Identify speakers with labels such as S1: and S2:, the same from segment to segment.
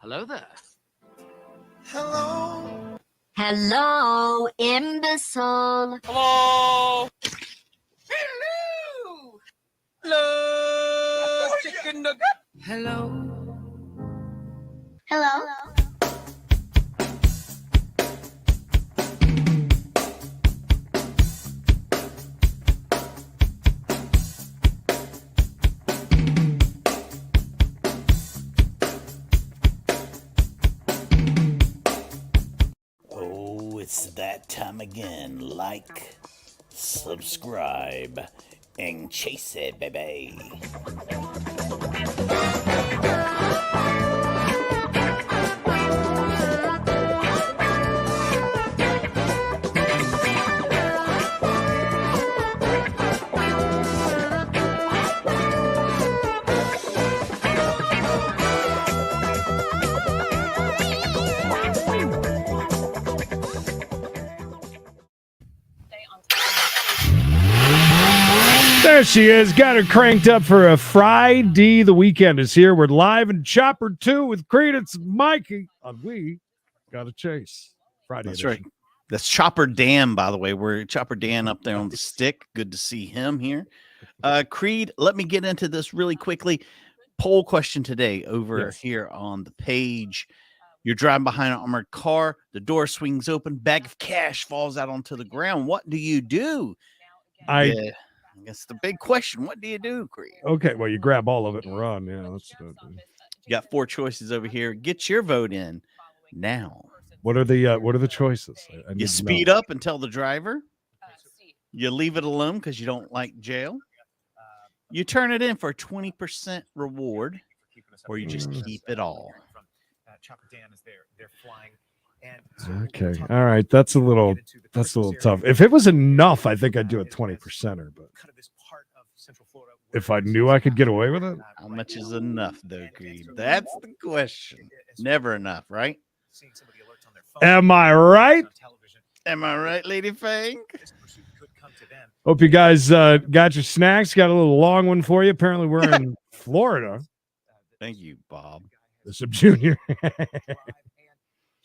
S1: Hello there.
S2: Hello.
S3: Hello, imbecile.
S1: Hello. Hello. Hello, chicken nugget. Hello.
S3: Hello.
S4: It's that time again. Like, subscribe, and chase it, baby.
S5: There she is. Got her cranked up for a Friday. The weekend is here. We're live in Chopper 2 with Credence and Mikey on We Gotta Chase. Friday
S4: That's
S5: edition.
S4: right. That's Chopper Dan, by the way. We're Chopper Dan up there on the stick. Good to see him here. Creed, let me get into this really quickly. Poll question today over here on the page. You're driving behind an armored car. The door swings open. Bag of cash falls out onto the ground. What do you do? I guess the big question. What do you do, Creed?
S5: Okay, well, you grab all of it and run. Yeah, that's
S4: you got 4 choices over here. Get your vote in now.
S5: What are the choices?
S4: You speed up and tell the driver. You leave it alone because you don't like jail. You turn it in for a 20% reward, or you just keep it all.
S5: Okay. All right. That's a little tough. If it was enough, I think I'd do a 20%er, but if I knew I could get away with it.
S4: How much is enough, though, Creed? That's the question. Never enough, right?
S5: Am I right?
S4: Am I right, Lady Fang?
S5: Hope you guys got your snacks. Got a little long one for you. Apparently, we're in Florida.
S4: Thank you, Bob.
S5: Bishop Jr.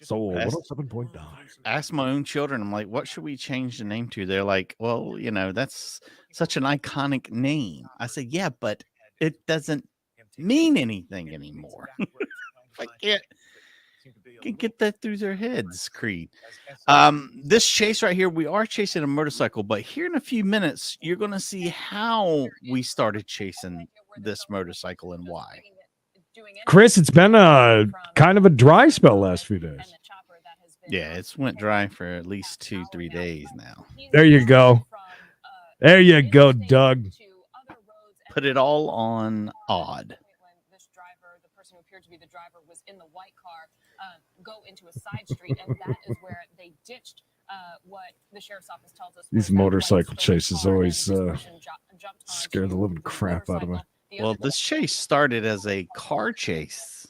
S5: So 107.9.
S4: Ask my own children. I'm like, what should we change the name to? They're like, well, that's such an iconic name. I said, yeah, but it doesn't mean anything anymore. I can't get that through their heads, Creed. This chase right here, we are chasing a motorcycle, but here in a few minutes, you're going to see how we started chasing this motorcycle and why.
S5: Chris, it's been a kind of a dry spell last few days.
S4: Yeah, it's went dry for at least 2-3 days now.
S5: There you go. There you go, Doug.
S4: Put it all on odd.
S6: This driver, the person who appeared to be the driver, was in the white car, go into a side street, and that is where they ditched what the sheriff's office tells us.
S5: These motorcycle chases always scare the living crap out of me.
S4: Well, this chase started as a car chase.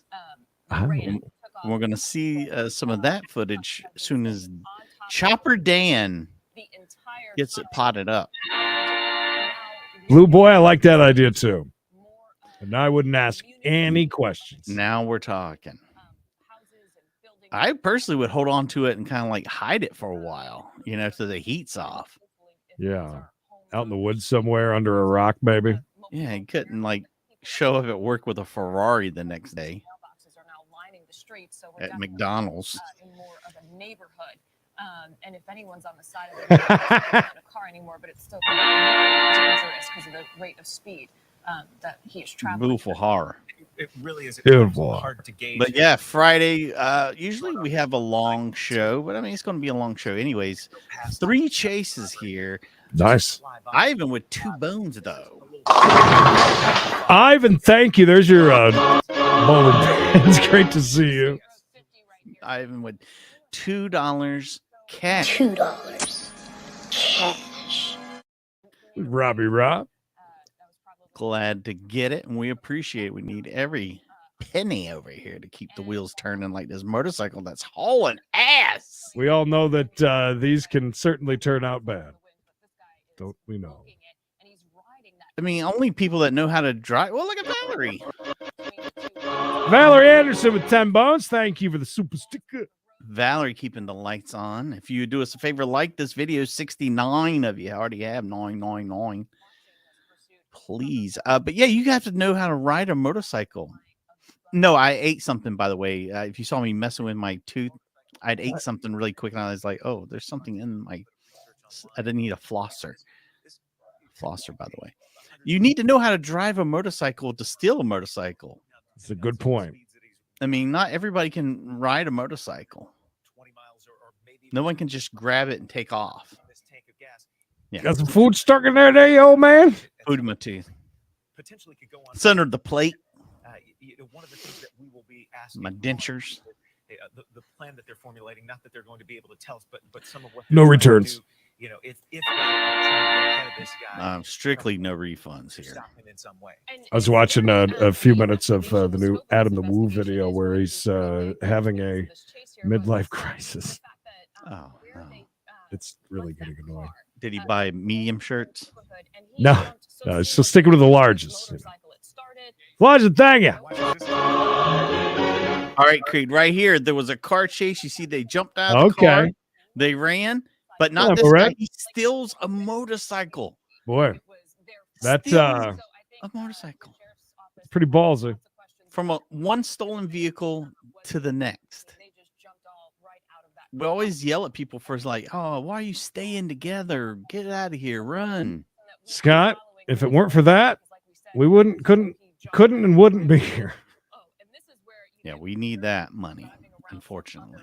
S4: We're going to see some of that footage as soon as Chopper Dan gets it potted up.
S5: Blue Boy, I like that idea too. And I wouldn't ask any questions.
S4: Now we're talking. I personally would hold on to it and kind of like hide it for a while, so the heat's off.
S5: Yeah. Out in the woods somewhere under a rock, maybe.
S4: Yeah, he couldn't like show up at work with a Ferrari the next day at McDonald's.
S6: In more of a neighborhood, and if anyone's on the side of it, it's not a car anymore, but it's still dangerous because of the rate of speed that he is traveling.
S4: Beautiful horror.
S2: It really is
S5: beautiful.
S2: Hard to gauge.
S4: But yeah, Friday. Usually we have a long show, but I mean it's going to be a long show anyways. 3 chases here.
S5: Nice.
S4: Ivan with 2 bones though.
S5: Ivan, thank you. There's your moment. It's great to see you.
S4: Ivan with $2 cash.
S3: $2 cash.
S5: Robbie Rob.
S4: Glad to get it, and we appreciate it. We need every penny over here to keep the wheels turning like this motorcycle that's hauling ass.
S5: We all know that these can certainly turn out bad. Don't we know?
S4: I mean, only people that know how to drive. Well, look at Valerie.
S5: Valerie Anderson with 10 bones. Thank you for the super sticker.
S4: Valerie keeping the lights on. If you do us a favor, like this video, 69 of you already have 999. Please. But yeah, you have to know how to ride a motorcycle. No, I ate something, by the way. If you saw me messing with my tooth, I'd ate something really quick and I was like, oh, there's something in my, I didn't need a flosser. Flosser, by the way. You need to know how to drive a motorcycle to steal a motorcycle.
S5: It's a good point.
S4: I mean, not everybody can ride a motorcycle. No one can just grab it and take off. Yeah.
S5: Got some food stuck in there, you old man?
S4: Food in my teeth. It's under the plate.
S2: One of the things that we will be asking
S4: My dentures.
S2: The plan that they're formulating, not that they're going to be able to tell us, but some of what
S5: No returns.
S2: do, you know, if they are trying to get ahead of this guy,
S4: Strictly no refunds here.
S2: stop him in some way.
S5: I was watching a few minutes of the new Adam the Woo video where he's having a midlife crisis.
S4: Oh, no.
S5: It's really getting annoying.
S4: Did he buy medium shirts?
S5: No, so sticking with the largest. Largest, thank you.
S4: All right, Creed, right here, there was a car chase. You see, they jumped out of the car. They ran, but not
S5: Yeah,
S4: this
S5: Barrett.
S4: guy. He steals a motorcycle.
S5: Boy, that's
S4: Steals a motorcycle
S5: pretty ballsy.
S4: from one stolen vehicle to the next. We always yell at people for like, oh, why are you staying together? Get out of here, run.
S5: Scott, if it weren't for that, we couldn't and wouldn't be here.
S4: Yeah, we need that money, unfortunately.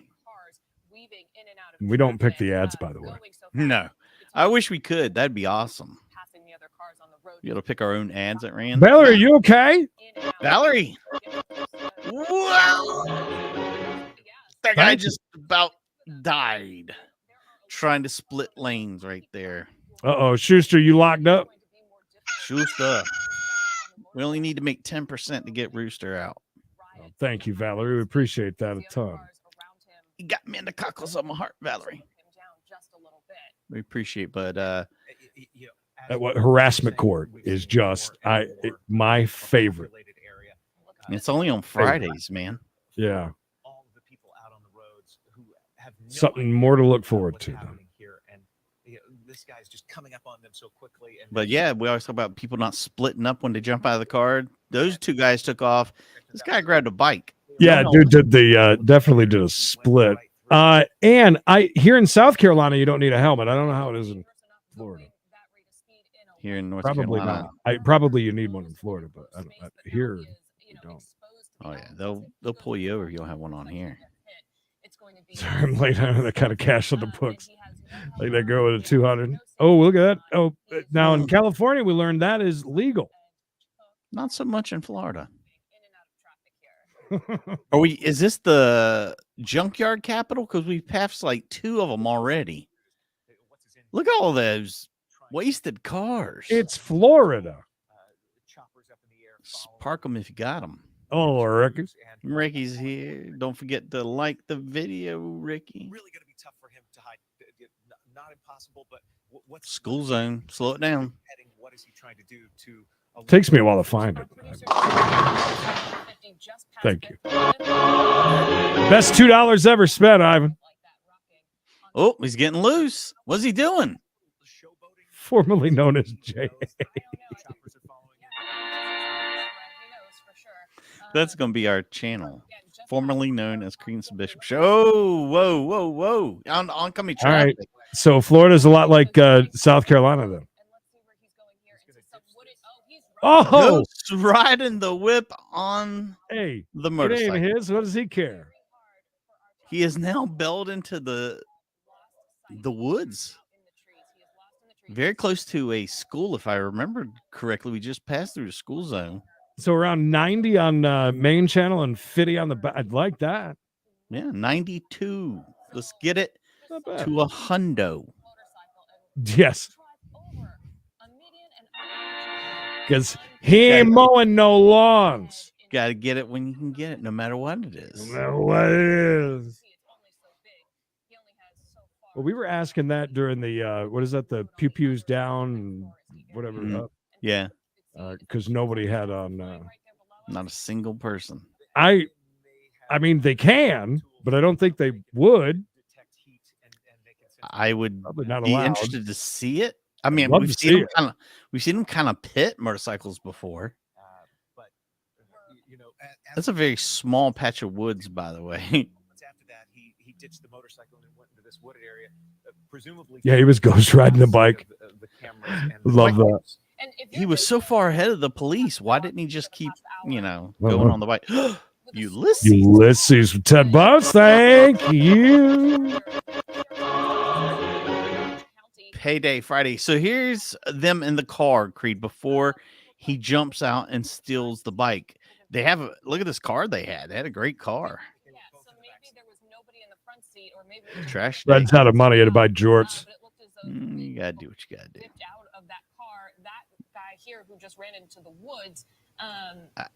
S5: We don't pick the ads, by the way.
S4: No, I wish we could. That'd be awesome. Be able to pick our own ads at random.
S5: Valerie, are you okay?
S4: Valerie. Wow. That guy just about died trying to split lanes right there.
S5: Uh-oh, Schuster, you locked up?
S4: Schuster. We only need to make 10% to get Rooster out.
S5: Oh, thank you, Valerie. We appreciate that a ton.
S4: You got me in the cockles of my heart, Valerie. We appreciate, but
S5: What harassment court is just my favorite.
S4: it's only on Fridays, man.
S5: Yeah,
S2: All of the people out on the roads who have no
S5: something
S2: idea
S5: more to look
S2: what's
S5: forward to.
S2: happening here, and this guy's just coming up on them so quickly. And
S4: But yeah, we always talk about people not splitting up when they jump out of the car. Those two guys took off. This guy grabbed a bike.
S5: Yeah,
S4: No.
S5: dude did the definitely did a split. And here in South Carolina, you don't need a helmet. I don't know how it is in Florida.
S4: Here in North
S5: Probably
S4: Carolina.
S5: not. Probably you need one in Florida, but here you don't.
S4: Oh yeah, they'll pull you over if you don't have one on here.
S5: Sorry, I'm late on that kind of cash on the books. Like they go with a 200. Oh, look at that. Oh, now in California, we learned that is legal.
S4: Not so much in Florida. Are we? Is this the junkyard capital? Because we've passed like 2 of them already. Look at all those wasted cars.
S5: It's Florida.
S4: Park them if you got them.
S5: Oh, Ricky.
S4: Ricky's here. Don't forget to like the video, Ricky.
S2: really going to be tough for him to hide. Not impossible, but what's
S4: School zone. Slow it down.
S2: What is he trying to do to?
S5: Takes me a while to find it. Thank you. Best $2 ever spent, Ivan.
S4: Oh, he's getting loose. What's he doing?
S5: Formerly known as Jay.
S4: That's going to be our channel. Formerly known as Queen's Bishop Show. Oh, whoa, whoa, whoa. Oncoming
S5: All right.
S4: traffic.
S5: So Florida's a lot like South Carolina, then. Oh,
S4: Ghost riding the whip on
S5: hey,
S4: the
S5: it
S4: motorcycle.
S5: ain't his. What does he care?
S4: He is now bailed into the woods. Very close to a school, if I remember correctly. We just passed through the school zone.
S5: So around 90 on main channel and 50 on the back. I'd like that.
S4: Yeah, 92. Let's get it
S5: Not bad.
S4: to a hundo.
S5: Yes. Because he ain't mowing no lawns.
S4: Got to get it when you can get it, no matter what it is.
S5: No matter what it is. Well, we were asking that during the, what is that? The pew pews down and whatever.
S4: Mhm. Yeah,
S5: Because nobody had on.
S4: not a single person.
S5: I mean, they can, but I don't think they would.
S4: I would
S5: Probably not
S4: be
S5: allowed.
S4: interested to see it. I mean,
S5: love
S4: we've
S5: to
S4: seen
S5: see
S4: them kind of pit motorcycles before.
S2: But you know,
S4: That's a very small patch of woods, by the way.
S2: After that, he ditched the motorcycle and went into this wooded area, presumably.
S5: Yeah, he was ghost riding the bike.
S2: The cameras and
S5: Love that.
S6: And if
S4: He
S6: you're
S4: was so
S6: just
S4: far ahead of the police. Why didn't he just keep, going
S5: Uh-huh.
S4: on the bike?
S6: with a
S4: Ulysses.
S5: Ulysses with 10 bucks. Thank you.
S4: Payday Friday. So here's them in the car, Creed, before he jumps out and steals the bike. They have look at this car they had. They had a great car.
S6: Yeah, so maybe there was nobody in the front seat, or maybe it was
S4: Trash
S5: Runs
S4: day.
S5: out of money to buy jorts.
S6: but it looked as though
S4: You gotta do what you gotta do.
S6: dipped out of that car. That guy here who just ran into the woods.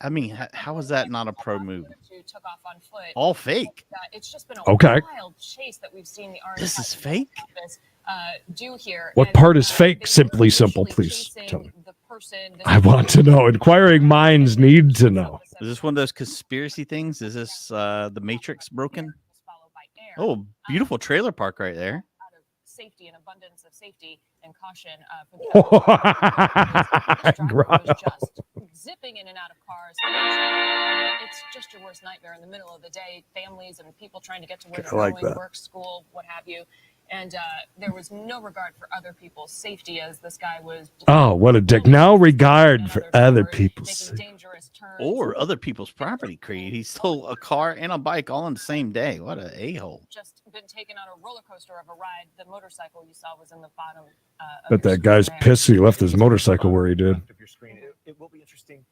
S4: I mean, how is that not a pro move?
S6: Who took off on foot.
S4: All fake.
S6: It's just been a
S5: Okay.
S6: wild chase that we've seen the Orange
S4: This is
S6: County
S4: fake?
S6: Office, do here.
S5: What
S6: And,
S5: part is
S6: they
S5: fake?
S6: were
S5: Simply simple,
S6: initially
S5: please
S6: chasing
S5: tell me.
S6: the person,
S5: I want to know. Inquiring minds need to know.
S4: Is this one of those conspiracy things? Is this the Matrix broken? Oh, beautiful trailer park right there.
S6: Out of safety and abundance of safety and caution for the driver was just zipping in and out of cars. It's just your worst nightmare in the middle of the day. Families and people trying to get to where they're
S5: like
S6: going,
S5: that.
S6: work, school, what have you. And there was no regard for other people's safety as this guy was.
S5: Oh, what a dick. No regard for other people's
S6: making
S5: safety.
S6: dangerous turns.
S4: Or other people's property, Creed. He stole a car and a bike all in the same day. What a a-hole.
S6: Just been taken on a roller coaster of a ride. The motorcycle you saw was in the bottom. Of
S5: Bet
S6: your
S5: that guy's
S6: screen there.
S5: pissed he left his motorcycle where he did.
S2: Of your screen. It will be interesting.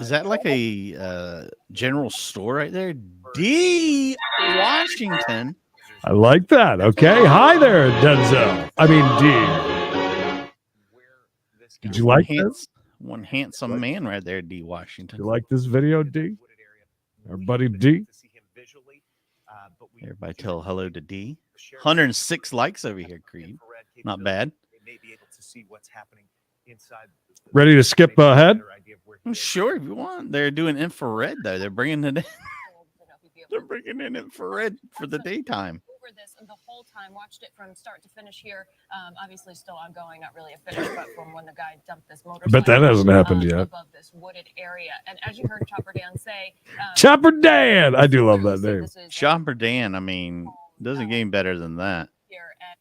S4: Is that like a general store right there? D. Washington.
S5: I like that. Okay. Hi there, Denzel. I mean, D. Did you like this?
S4: One handsome man right there, D. Washington.
S5: You like this video, D? Our buddy D?
S4: Everybody tell hello to D. 106 likes over here, Creed. Not bad.
S2: They may be able to see what's happening inside.
S5: Ready to skip ahead?
S4: I'm sure if you want. They're doing infrared, though. They're bringing it in. They're bringing in infrared for the daytime.
S6: Over this the whole time, watched it from start to finish here. Obviously still ongoing, not really a finish, but from when the guy dumped this motorcycle.
S5: bet that hasn't happened yet.
S6: Above this wooded area. And as you heard Chopper Dan say,
S5: Chopper Dan. I do love that name.
S6: this is,
S4: Chopper Dan, I mean, doesn't get any better than that.
S6: here at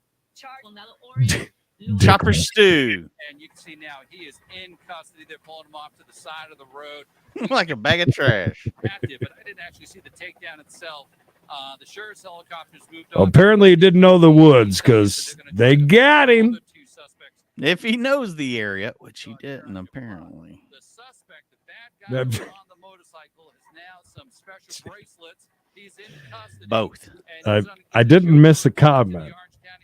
S4: Chopper Stew.
S1: And you can see now he is in custody. They're pulling him off to the side of the road.
S4: Like a bag of trash.
S1: Active, but I didn't actually see the takedown itself. The sheriff's helicopters moved
S5: Well,
S1: on.
S5: apparently he didn't know the woods because they got him.
S1: The two suspects.
S4: If he knows the area, which he didn't, apparently.
S1: The suspect, the bad guy
S5: That-
S1: who was on the motorcycle, has now some special bracelets. He's in custody.
S4: Both.
S1: And he's
S5: I didn't miss a comment.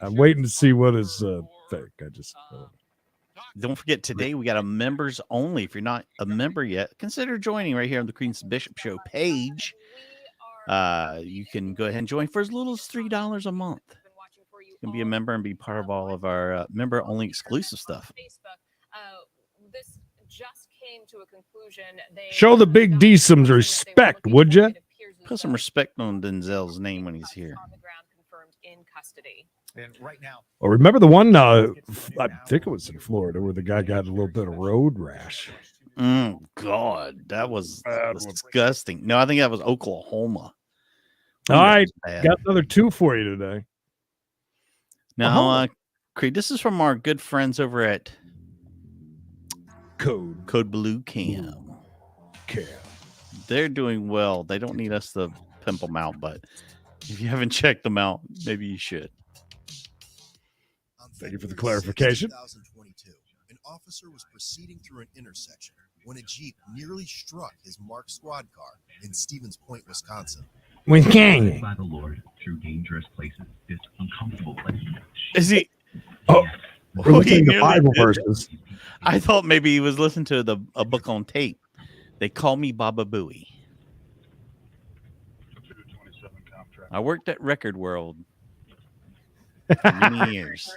S5: I'm waiting to see what is fake. I just
S4: Don't forget, today we got a members only. If you're not a member yet, consider joining right here on the Queen's Bishop Show page. You can go ahead and join for as little as $3 a month. You can be a member and be part of all of our member-only exclusive stuff.
S6: Facebook. This just came to a conclusion.
S5: show the big D some respect, would you?
S4: Put some respect on Denzel's name when he's here.
S6: On the ground, confirmed in custody.
S2: And right now,
S5: Well, remember the one? I think it was in Florida where the guy got a little bit of road rash.
S4: God, that was disgusting. No, I think that was Oklahoma.
S5: All right,
S4: Bad.
S5: got another 2 for you today.
S4: Now, Creed, this is from our good friends over at
S5: Code
S4: Blue Cam.
S5: Cam.
S4: They're doing well. They don't need us to pimp them out, but if you haven't checked them out, maybe you should.
S5: Thank you for the clarification.
S7: 2022, an officer was proceeding through an intersection when a Jeep nearly struck his marked squad car in Stevens Point, Wisconsin.
S5: With gang.
S8: By the Lord through dangerous places, this uncomfortable place.
S4: Is he?
S5: Oh, we're
S4: he
S5: looking at
S4: nearly
S5: Bible
S4: did.
S5: verses.
S4: I thought maybe he was listening to a book on tape. They call me Baba Booey. I worked at Record World for many years.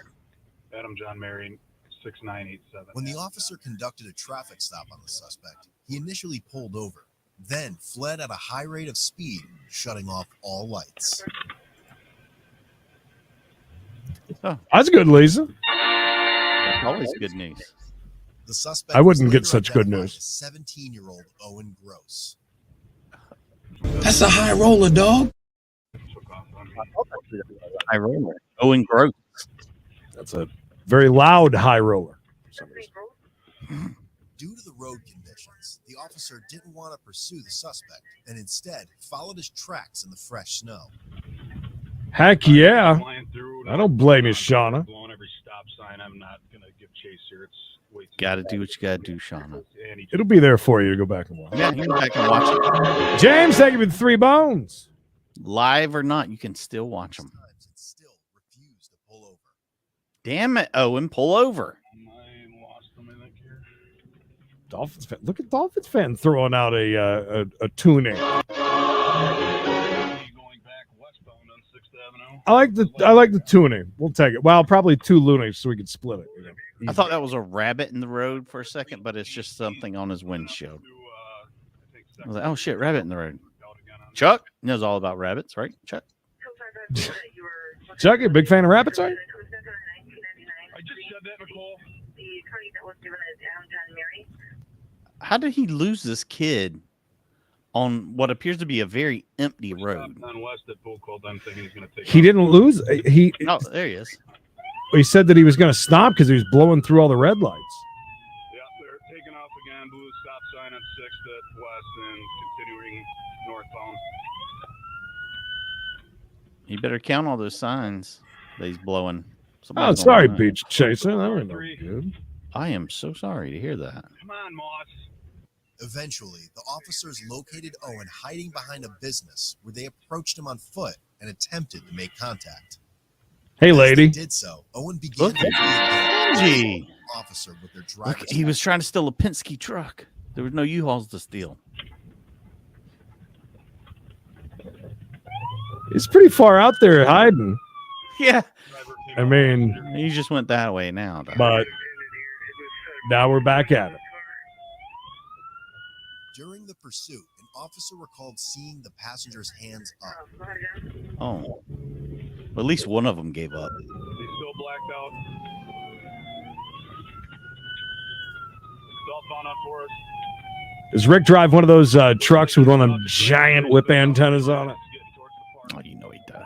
S9: Adam John Marion, 6987.
S7: When the officer conducted a traffic stop on the suspect, he initially pulled over, then fled at a high rate of speed, shutting off all lights.
S5: That's good, Lisa.
S4: Always good news.
S7: The suspect
S5: I wouldn't
S7: was
S5: get
S7: later
S5: such good
S7: identified
S5: news.
S7: as 17-year-old Owen Gross.
S10: That's a high roller, dog.
S4: High roller. Owen Gross.
S5: That's a very loud high roller. For some reason.
S7: Due to the road conditions, the officer didn't want to pursue the suspect and instead followed his tracks in the fresh snow.
S5: Heck yeah. I don't blame you, Shauna.
S9: Blowing every stop sign. I'm not going to give chase here. It's way too
S4: Got to do what you got to do, Shauna.
S5: It'll be there for you to go back and watch.
S4: Yeah, you can go back and watch it.
S5: James, thank you for the 3 bones.
S4: Live or not, you can still watch them.
S7: Times it still refused to pull over.
S4: Damn it, Owen, pull over.
S9: I lost them, I think, here.
S5: Dolphins fan. Look at Dolphins fan throwing out a tuning.
S9: Going back westbound on 6th Avenue.
S5: I like the tuning. We'll take it. Well, probably 2 loonies so we can split it. You know.
S4: I thought that was a rabbit in the road for a second, but it's just something on his windshield. I was like, oh shit, rabbit in the road. Chuck knows all about rabbits, right, Chuck?
S5: Chuck, you a big fan of rabbits, are you?
S9: I just said that, Nicole.
S4: How did he lose this kid on what appears to be a very empty road?
S9: On west at Bull Cold, I'm thinking he's going to take
S5: He
S9: off.
S5: didn't lose.
S4: Oh, there he is.
S5: He said that he was going to stop because he was blowing through all the red lights.
S9: Yeah, they're taking off again. Blue stop sign on 6th at west and continuing northbound.
S4: You better count all those signs that he's blowing.
S5: Oh,
S4: Somebody's
S5: sorry,
S4: gonna know.
S5: Beach Chaser. That was no good.
S4: I am so sorry to hear that.
S9: Come on, Moss.
S7: Eventually, the officers located Owen hiding behind a business where they approached him on foot and attempted to make contact.
S5: Hey,
S7: As they
S5: lady.
S7: did so, Owen began
S4: Look
S7: to flee
S4: at
S7: against
S4: Angie.
S7: the officer with their
S4: Look,
S7: driver's
S4: he was trying to steal a Penske truck. There was no U-Hauls to steal.
S5: He's pretty far out there hiding.
S4: Yeah.
S5: I mean,
S4: He just went that way now. Though.
S5: but now we're back at it.
S7: During the pursuit, an officer recalled seeing the passenger's hands up.
S4: Oh. Well, at least one of them gave up.
S9: He's still blacked out. Southbound on Forest.
S5: Does Rick drive one of those trucks with one of them giant whip antennas on it?
S4: Oh, you know he does.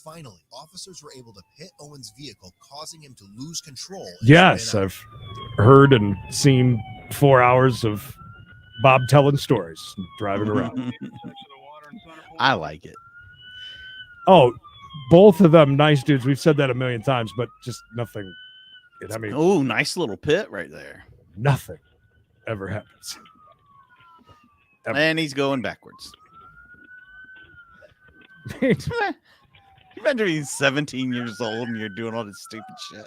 S7: Finally, officers were able to hit Owen's vehicle, causing him to lose control. and
S5: Yes,
S7: spin out.
S5: I've heard and seen 4 hours of Bob telling stories, driving around.
S4: I like it.
S5: Oh, both of them nice dudes. We've said that a million times, but just nothing. I mean,
S4: Oh, nice little pit right there.
S5: nothing ever happens. Ever.
S4: And he's going backwards. You imagine being 17 years old and you're doing all this stupid shit.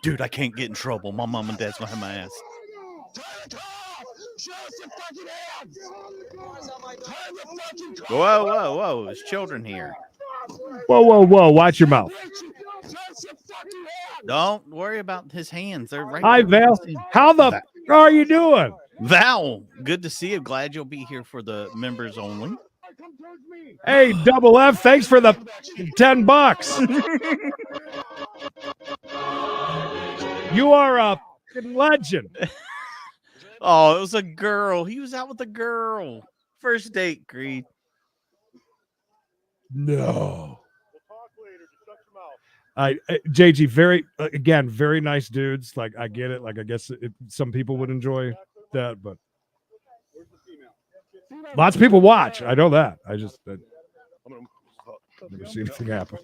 S4: Dude, I can't get in trouble. My mom and dad's behind my ass. Whoa, whoa, whoa. There's children here.
S5: Whoa, whoa, whoa. Watch your mouth.
S4: Don't worry about his hands. They're right
S5: Hi,
S4: there.
S5: Val. How the f- are you doing?
S4: Val, good to see you. Glad you'll be here for the members only.
S5: Hey, Double F, thanks for the $10. You are a fucking legend.
S4: Oh, it was a girl. He was out with a girl. First date, Creed.
S5: No. JG, very again, very nice dudes. Like I get it. Like I guess some people would enjoy that, but lots of people watch. I know that. I just never see anything happen.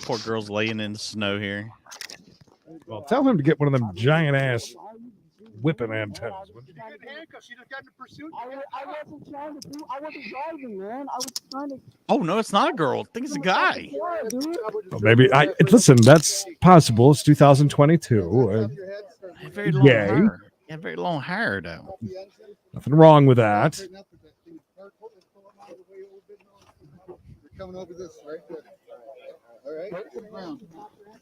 S4: Poor girl's laying in the snow here.
S5: Well, tell him to get one of them giant ass whipping antennas.
S4: Oh no, it's not a girl. I think it's a guy.
S5: Well, maybe listen. That's possible. It's 2022.
S4: Very long
S5: Yay.
S4: hair. Yeah, very long hair though.
S5: Nothing wrong with that.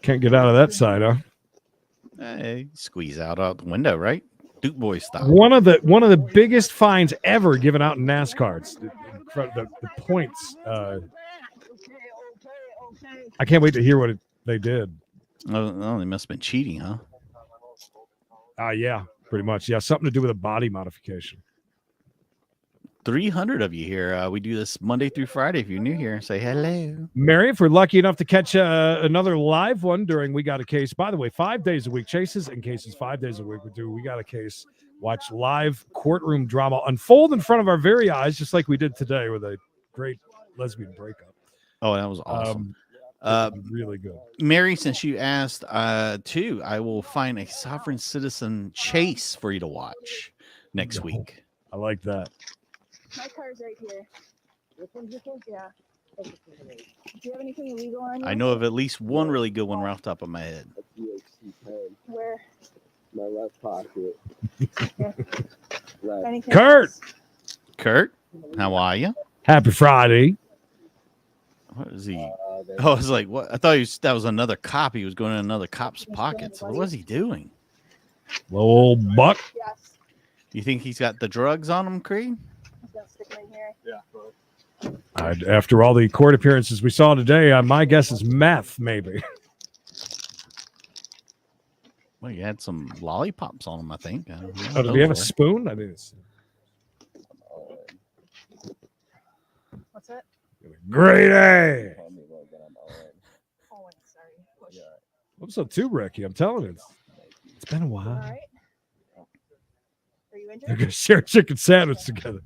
S5: Can't get out of that side, huh?
S4: Hey, squeeze out the window, right? Duke Boy style.
S5: One of the biggest fines ever given out in NASCAR. It's the points. I can't wait to hear what they did.
S4: Oh, they must have been cheating, huh?
S5: Yeah, pretty much. Yeah, something to do with a body modification.
S4: 300 of you here. We do this Monday through Friday. If you're new here, say hello.
S5: Mary, if we're lucky enough to catch another live one during We Got a Case, by the way, 5 days a week, chases and cases 5 days a week. We Got a Case. Watch live courtroom drama unfold in front of our very eyes, just like we did today with a great lesbian breakup.
S4: Oh, that was awesome.
S5: Really good.
S4: Mary, since you asked too, I will find a sovereign citizen chase for you to watch next week.
S5: I like that.
S11: My car's right here. Which one's your case? Yeah. Do you have anything illegal on you?
S4: I know of at least one really good one right off the top of my head.
S11: Where?
S12: My left pocket.
S11: Anything
S5: Kurt!
S11: else?
S4: Kurt, how are you?
S5: Happy Friday.
S4: What is he? I was like, what? I thought that was another cop. He was going in another cop's pockets. What was he doing?
S5: Little buck.
S11: Yes.
S4: You think he's got the drugs on him, Creed?
S11: I'm gonna stick them in here.
S9: Yeah.
S5: After all the court appearances we saw today, my guess is meth, maybe.
S4: Well, you had some lollipops on him, I think.
S5: Oh, did he have a spoon? I didn't see.
S11: What's that?
S5: Great A.
S11: Oh, sorry. Push.
S5: I'm so too, Ricky. I'm telling you, it's been a while.
S11: All right. Are you
S5: They're
S11: injured?
S5: gonna share a chicken sandwich together.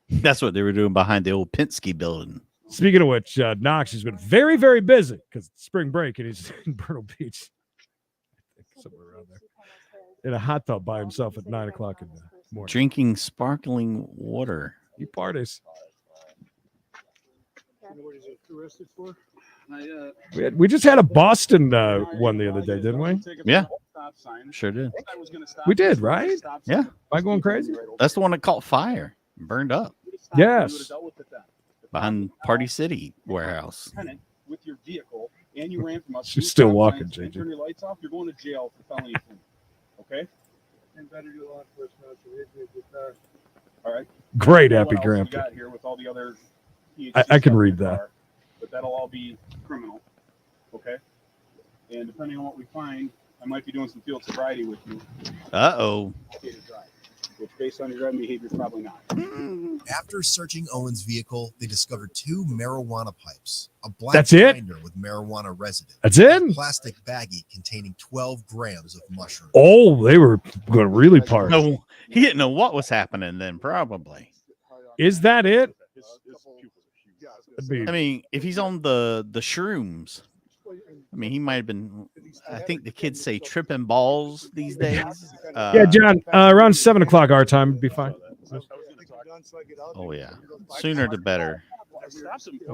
S4: That's what they were doing behind the old Penske building.
S5: Speaking of which, Knox has been very, very busy because it's spring break and he's in Myrtle Beach, somewhere around there, in a hot tub by himself at 9 o'clock in the morning.
S4: Drinking sparkling water.
S5: He parties.
S9: What is it arrested for?
S5: We just had a Boston one the other day, didn't we?
S4: Yeah, sure did.
S5: We did, right?
S4: Yeah.
S5: Am I going crazy?
S4: That's the one that caught fire, burned up
S5: Yes.
S4: behind Party City warehouse.
S9: With your vehicle, and you ran from us.
S5: She's still walking, JJ.
S9: Turn your lights off. You're going to jail for felony offense. Okay. And better do law enforcement. All right.
S5: Great,
S9: What
S5: Happy
S9: else we
S5: Grandpa.
S9: got here with all the other THC
S5: I
S9: stuff
S5: can
S9: in
S5: read
S9: the
S5: that.
S9: car, but that'll all be criminal. Okay. And depending on what we find, I might be doing some field sobriety with you.
S4: Uh-oh.
S9: Okay to drive. Which, based on your driving behavior, probably not.
S7: After searching Owen's vehicle, they discovered 2 marijuana pipes, a black
S5: That's it?
S7: binder with marijuana residue,
S5: That's it?
S7: a plastic baggie containing 12 grams of mushrooms.
S5: Oh, they were going to really party.
S4: No, he didn't know what was happening then, probably.
S5: Is that it?
S4: I mean, if he's on the shrooms, I mean, he might have been, I think the kids say tripping balls these days.
S5: Yeah, John, around 7 o'clock our time would be fine.
S4: Oh, yeah. Sooner the better.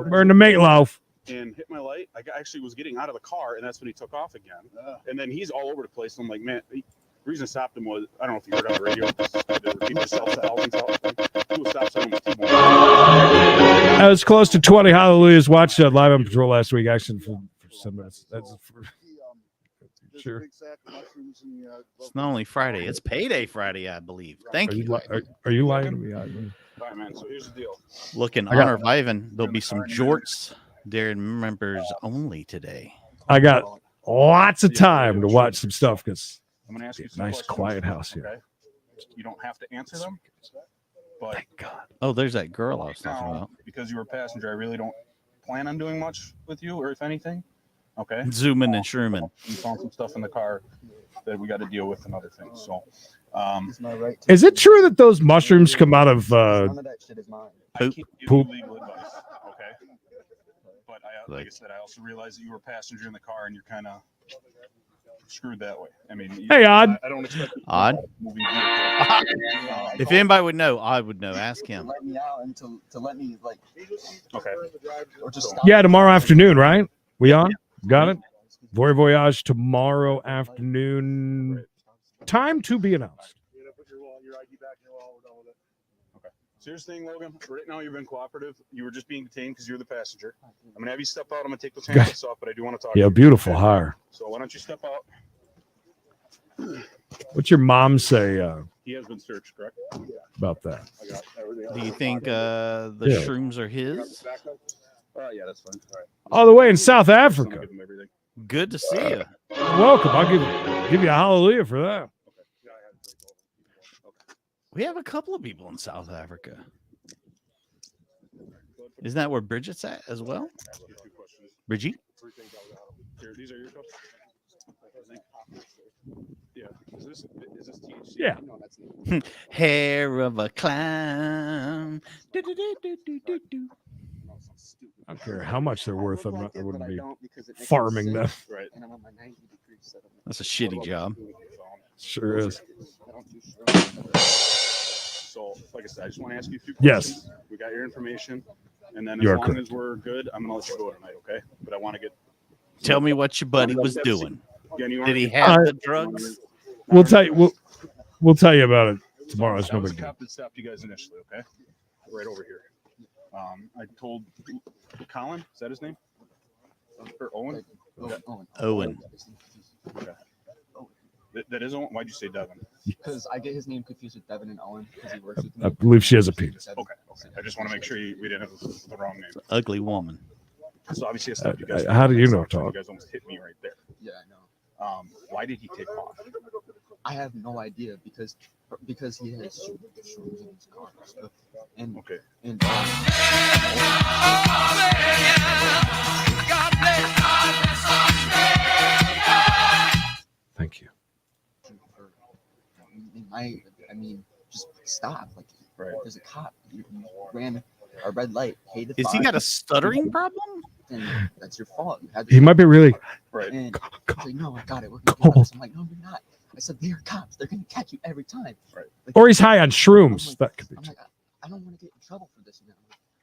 S5: Burn the meatloaf.
S9: And hit my light. I actually was getting out of the car, and that's when he took off again. And then he's all over the place. I'm like, man, the reason I stopped him was, I don't know if you heard on the radio, there were people self-solving. He was stop signing with T-Mobile.
S5: I was close to 20 hallelujahs. Watched Live on Patrol last week, actually, for 7 minutes. That's for sure.
S4: It's not only Friday, it's payday Friday, I believe. Thank you.
S5: Are you lying to me?
S9: All right, man. So here's the deal.
S4: Look, in
S5: I got-
S4: honor of Ivan, there'll be some jorts Darren members only today.
S5: I got lots of time to watch some stuff because
S9: I'm going to ask you
S5: it's a
S9: some
S5: nice,
S9: questions,
S5: quiet house here.
S9: Okay? You don't have to answer them. But
S5: Thank God.
S4: Oh, there's that girl I was talking
S9: now,
S4: about.
S9: because you were a passenger, I really don't plan on doing much with you, or if anything. Okay.
S4: Zooming and shrooming.
S9: You found some stuff in the car that we got to deal with and other things. So,
S5: Is it true that those mushrooms come out of
S12: None of that shit is mine.
S9: I
S4: Poop.
S9: can't give
S5: Poop.
S9: you legal advice. Okay. But like I said, I also realized that you were a passenger in the car and you're kind of screwed that way. I mean,
S5: Hey, Odd.
S9: I don't expect you to
S4: Odd?
S9: moving vehicle.
S4: If anybody would know, I would know. Ask him.
S12: Let me out and to let me like
S9: Okay.
S12: or just stop.
S5: Yeah, tomorrow afternoon, right? We on? Got it? Voy Voyage tomorrow afternoon. Time to be announced.
S9: So here's the thing, Logan. Right now, you've been cooperative. You were just being detained because you're the passenger. I'm going to have you step out. I'm going to take those handcuffs off, but I do want to talk to
S5: Yeah,
S9: you.
S5: beautiful hire.
S9: So why don't you step out?
S5: What's your mom say
S9: He has been searched, correct?
S5: about that?
S9: I got everything else.
S4: Do you think the
S5: Yeah.
S4: shrooms are his?
S9: Yeah, that's fine. All right.
S5: All the way in South
S9: I'll
S5: Africa.
S9: give him everything.
S4: Good to see you.
S5: Welcome. I'll give you a hallelujah for that.
S4: We have a couple of people in South Africa. Isn't that where Bridget's at as well? Bridget?
S9: Here, these are your cups. Yeah. Is this THC?
S5: Yeah.
S9: No, that's not.
S4: Hair of a clown. Do, do, do, do, do, do, do.
S5: I don't care how much they're worth. I wouldn't be
S12: because it makes me
S5: farming them.
S12: sick,
S9: Right.
S12: And I'm on my 90-degree settlement.
S4: That's a shitty job.
S5: Sure is.
S12: I don't do shrooms.
S9: So, like I said, I just want to ask you a few
S5: Yes.
S9: questions. We got your information. And then
S5: You
S9: as
S5: are
S9: long
S5: correct.
S9: as we're good, I'm going to let you go tonight, okay? But I want to get...
S4: Tell me what your buddy was doing. Did he have the drugs?
S5: We'll tell you. We'll tell you about it tomorrow. It's
S9: That
S5: no
S9: was
S5: big
S9: the
S5: deal.
S9: cop that stopped you guys initially, okay? Right over here. I told Colin, is that his name? Or Owen? Okay.
S4: Owen.
S9: Okay. That is Owen? Why'd you say Devin?
S12: Because I get his name confused with Devin and Owen because he works with me.
S5: I believe she has a penis.
S9: Okay. I just want to make sure we didn't have the wrong name.
S4: Ugly woman.
S9: So obviously I stopped you guys.
S5: How do you know,
S9: You
S5: Todd?
S9: guys almost hit me right there.
S12: Yeah, I know.
S9: Why did he take off?
S12: I have no idea because he has shrooms in his car. So, and
S9: Okay.
S12: and
S5: Thank you.
S12: I mean, just stop. Like,
S9: Right.
S12: there's a cop. You ran a red light. Paid the
S4: Is he
S12: fine,
S4: got a stuttering problem?
S12: and that's your fault. You had to
S5: He might be really.
S9: Right.
S12: And he's like, no, I got it. We're gonna do this. I'm like, no, you're not. I said, they're cops. They're gonna catch you every time.
S9: Right.
S12: Like,
S5: Or he's high on shrooms. That could be.
S12: I'm like, I don't want to get in trouble for this now.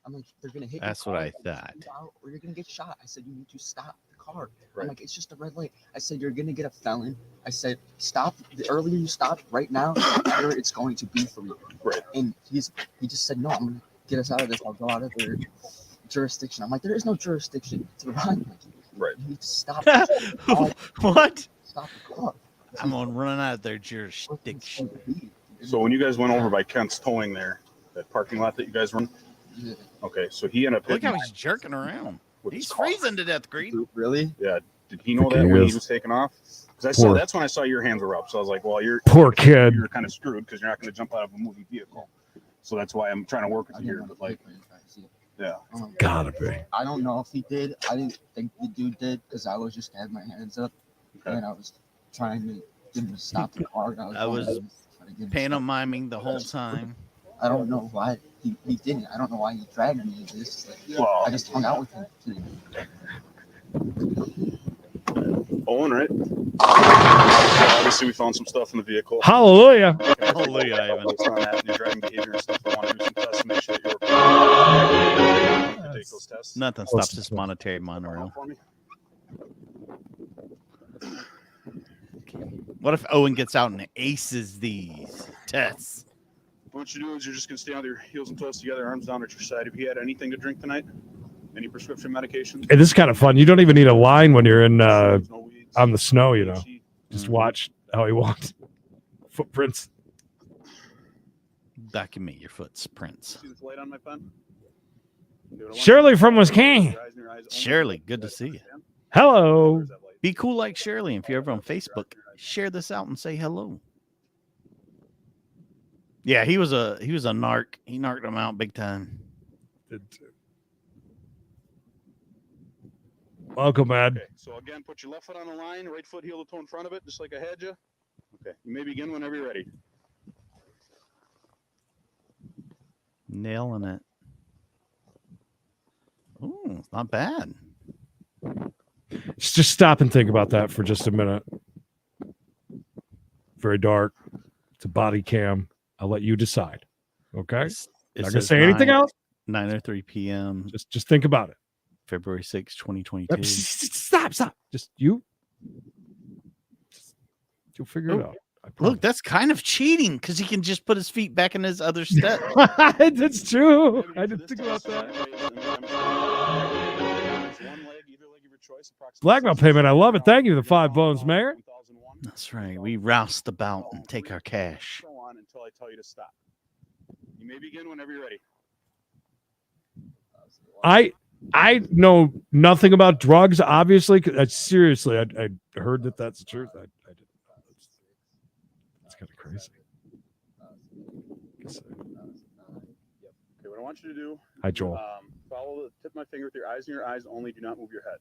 S12: I'm like, they're gonna hit.
S4: That's
S12: your
S4: what
S12: car,
S4: I thought.
S12: you out, or you're gonna get shot. I said, you need to stop the car.
S9: Right.
S12: I'm like, it's just a red light. I said, you're gonna get a felon. I said, stop. The earlier you stop right now, the better it's going to be for you.
S9: Right.
S12: And he just said, no, I'm gonna get us out of this. I'll go out of their jurisdiction. I'm like, there is no jurisdiction to run. Like,
S9: Right.
S12: you need to stop.
S4: What?
S12: Stop the car.
S4: I'm gonna run out of their jurisdiction.
S9: So when you guys went over by Kent's towing there, that parking lot that you guys run,
S12: Yeah.
S9: okay, so he ended up
S4: Look how
S9: hitting
S4: he's jerking around.
S9: with his
S4: He's
S9: car.
S4: freezing to death, Greed.
S12: Really?
S9: Yeah. Did he know
S5: Think
S9: that
S5: he
S9: when
S5: is.
S9: he was taking off? Because
S5: Poor-
S9: that's when I saw your hands were up. So I was like, well,
S5: Poor kid.
S9: you're kind of screwed because you're not going to jump out of a moving vehicle. So that's why I'm trying to work with
S12: I
S9: you here.
S12: didn't
S9: But like, yeah.
S5: Gotta be.
S12: I don't know if he did. I didn't think the dude did because I was just had my hands up and I was trying to get him to stop the car. and
S4: I was
S12: trying to get him to
S4: pantomiming the whole time.
S12: stop. I don't know why he didn't. I don't know why he dragged me into this. Like,
S9: Well-
S12: I just hung out with him today.
S9: Owen, right? Obviously, we found some stuff in the vehicle.
S5: Hallelujah.
S4: Hallelujah, Ivan.
S9: Based on that and your driving behavior and stuff, I want to do some tests to make sure that you're take those tests.
S4: Nothing stops this monetary monorail.
S9: For me.
S4: What if Owen gets out and aces these tests?
S9: What you do is you're just gonna stay on your heels and toes together, arms down at your side. Have you had anything to drink tonight? Any prescription medications?
S5: Hey, this is kind of fun. You don't even need a line when you're in
S9: No weeds,
S5: on the snow. You know,
S9: THC?
S5: just watch how he walks. Footprints.
S4: Document your footprints.
S9: See this light on my pen? Do what I want.
S5: Shirley from Wisconsin.
S9: Your eyes and your eyes only.
S4: Shirley, good to see you.
S5: Hello.
S9: Where's that light?
S4: Be cool like Shirley. If you're ever on Facebook, share this out and say hello. Yeah, he was a narc. He narked him out big time.
S5: Welcome, man.
S9: Okay, so again, put your left foot on the line, right foot heel to toe in front of it, just like I had you. Okay, you may begin whenever you're ready.
S4: Nailing it. Oh, it's not bad.
S5: Just stop and think about that for just a minute. Very dark. It's a body cam. I'll let you decide. Okay.
S4: It
S5: Not gonna
S4: says
S5: say anything else.
S4: 9:03 p.m.
S5: Just think about it.
S4: February 6, 2022.
S5: Stop. Just you. You'll figure it
S4: Oh,
S5: out. I
S4: Look, that's kind of cheating because he can just put his feet back in his other step.
S5: That's true. I didn't think about that. Black belt payment. I love it. Thank you. The 5 bones, Mayor.
S4: That's right. We roust about and take our cash.
S9: Go on until I tell you to stop. You may begin whenever you're ready.
S5: I know nothing about drugs, obviously. Seriously, I heard that that's the truth. I didn't know. It's kind of crazy.
S9: Okay, what I want you to do.
S5: Hi, Joel.
S9: Follow the tip of my finger with your eyes in your eyes only. Do not move your head.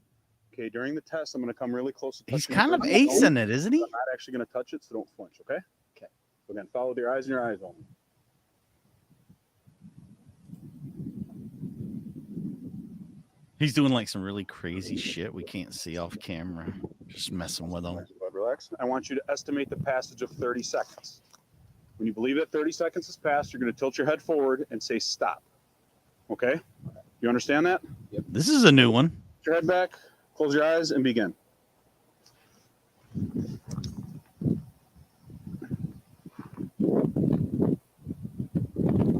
S9: Okay, during the test, I'm going to come really close.
S4: He's kind of acing it, isn't he?
S9: I'm not actually going to touch it, so don't flinch, okay? Okay. So again, follow with your eyes in your eyes only.
S4: He's doing like some really crazy shit we can't see off camera. Just messing with him.
S9: Bud, relax. I want you to estimate the passage of 30 seconds. When you believe that 30 seconds has passed, you're going to tilt your head forward and say stop. Okay? You understand that?
S4: Yep. This is a new one.
S9: Put your head back, close your eyes, and begin.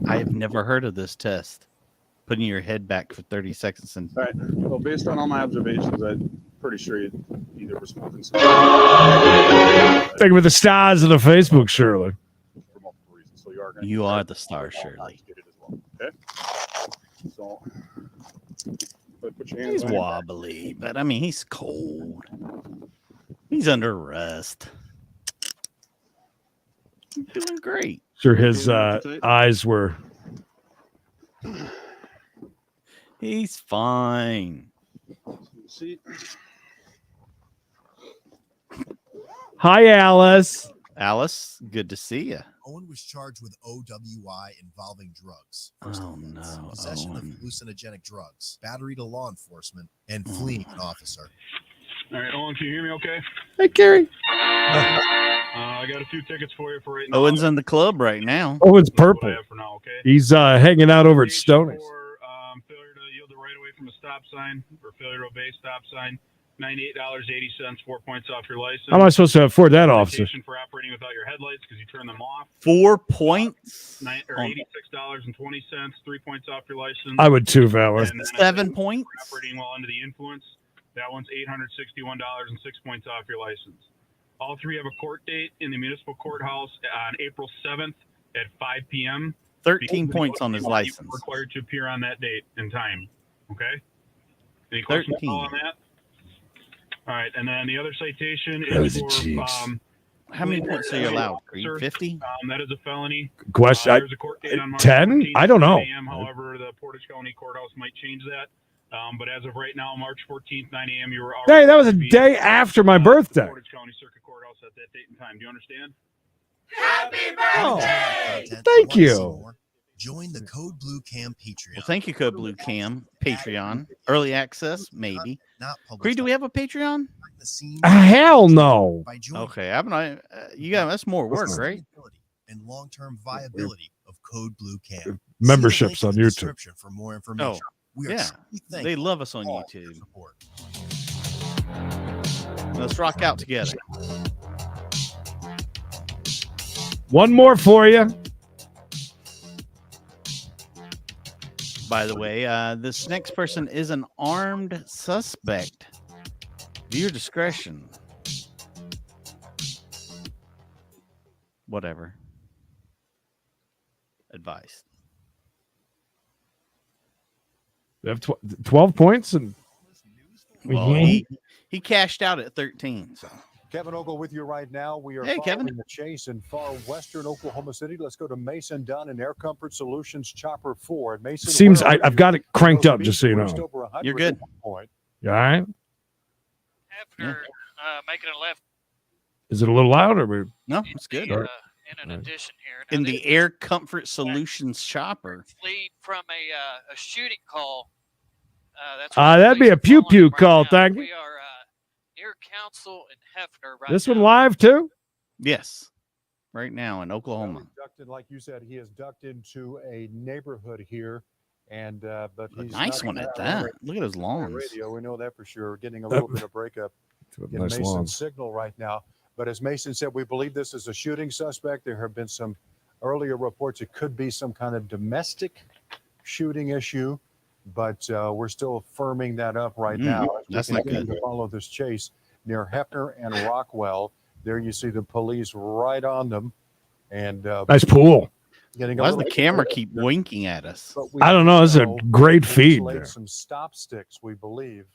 S4: I have never heard of this test. Putting your head back for 30 seconds. And
S9: all right. Well, based on all my observations, I'm pretty sure you either were smoking some.
S5: Thank you for the stars of the Facebook, Shirley.
S9: For multiple reasons. So
S4: you are the star, Shirley.
S9: Okay. So, put your hands
S4: He's
S9: on your back.
S4: wobbly, but I mean, he's cold. He's under arrest. He's doing great.
S5: Sure, his eyes were.
S4: He's fine.
S9: See.
S5: Hi, Alice.
S4: Alice, good to see you.
S7: Owen was charged with OWI involving drugs.
S4: Oh, no.
S7: Possession of hallucinogenic drugs, battery to law enforcement, and fleeing an officer.
S9: All right, Owen, can you hear me okay?
S5: Hey, Gary.
S9: I got a few tickets for you for right now.
S4: Owen's in the club right now.
S5: Owen's purple. He's hanging out over at Stoney's.
S9: Failure to yield the right of way from a stop sign or failure to obey stop sign, $98.80, 4 points off your license.
S5: How am I supposed to afford that, officer?
S9: For operating without your headlights because you turn them off.
S4: 4 points?
S9: $86.20, 3 points off your license.
S5: I would too, Valor.
S4: 7 points?
S9: Operating while under the influence. That one's $861 and 6 points off your license. All three have a court date in the municipal courthouse on April 7th at 5 p.m.
S4: 13 points on his license.
S9: Required to appear on that date and time. Okay? Any questions
S4: 13.
S9: on that? All right, and then the other citation is for
S4: how many points are you allowed? 50?
S9: That is a felony.
S5: Question.
S9: There's a court date on March
S5: 10?
S9: 14th
S5: I don't know.
S9: 9 a.m. However, the Portage County Courthouse might change that. But as of right now, March 14th, 9 a.m., you were already.
S5: Hey, that was a day after my birthday.
S9: Portage County Circuit Courthouse at that date and time. Do you understand?
S5: Oh, thank you.
S7: Join the Code Blue Cam Patreon.
S4: Well, thank you, Code Blue Cam. Patreon. Early access, maybe. Creed, do we have a Patreon?
S5: Hell no.
S4: Okay, haven't I? You got that's more work, right?
S7: And long-term viability of Code Blue Cam.
S5: Memberships on YouTube.
S7: For more information.
S4: Oh, yeah. They love us on YouTube. Let's rock out together.
S5: One more for you.
S4: By the way, this next person is an armed suspect. To your discretion. Whatever. Advice.
S5: They have 12 points, and
S4: well, he cashed out at 13. So.
S13: Kevin Ogle with you right now. We are
S4: Kevin.
S13: the chase in far western Oklahoma City. Let's go to Mason Dunn and Air Comfort Solutions Chopper 4. At Mason,
S5: seems I've got it cranked up, just so you know.
S4: You're good.
S5: You all right?
S14: After making a left.
S5: Is it a little loud? Or
S4: no, it's good.
S14: In an addition here.
S4: In the Air Comfort Solutions Chopper.
S14: Lead from a shooting call.
S5: That'd be a pew-pew call, thank you.
S14: We are near Council and Hefner right
S5: This
S14: now.
S5: one live, too?
S4: Yes. Right now in Oklahoma.
S13: Like you said, he is ducked into a neighborhood here. And but he's
S4: nice one at that. Look at his lawns.
S13: Radio, we know that for sure. Getting a little bit of breakup in
S5: nice
S13: Mason's
S5: lawns.
S13: signal right now. But as Mason said, we believe this is a shooting suspect. There have been some earlier reports it could be some kind of domestic shooting issue, but we're still firming that up right now.
S4: That's not good.
S13: To follow this chase near Hefner and Rockwell. There you see the police right on them, and
S5: Nice pool.
S13: getting a
S4: Why does the
S13: little-
S4: camera keep winking at us?
S13: But we
S5: I don't know. It's a
S13: also
S5: great feed
S13: laid
S5: there.
S13: some stop sticks, we believe.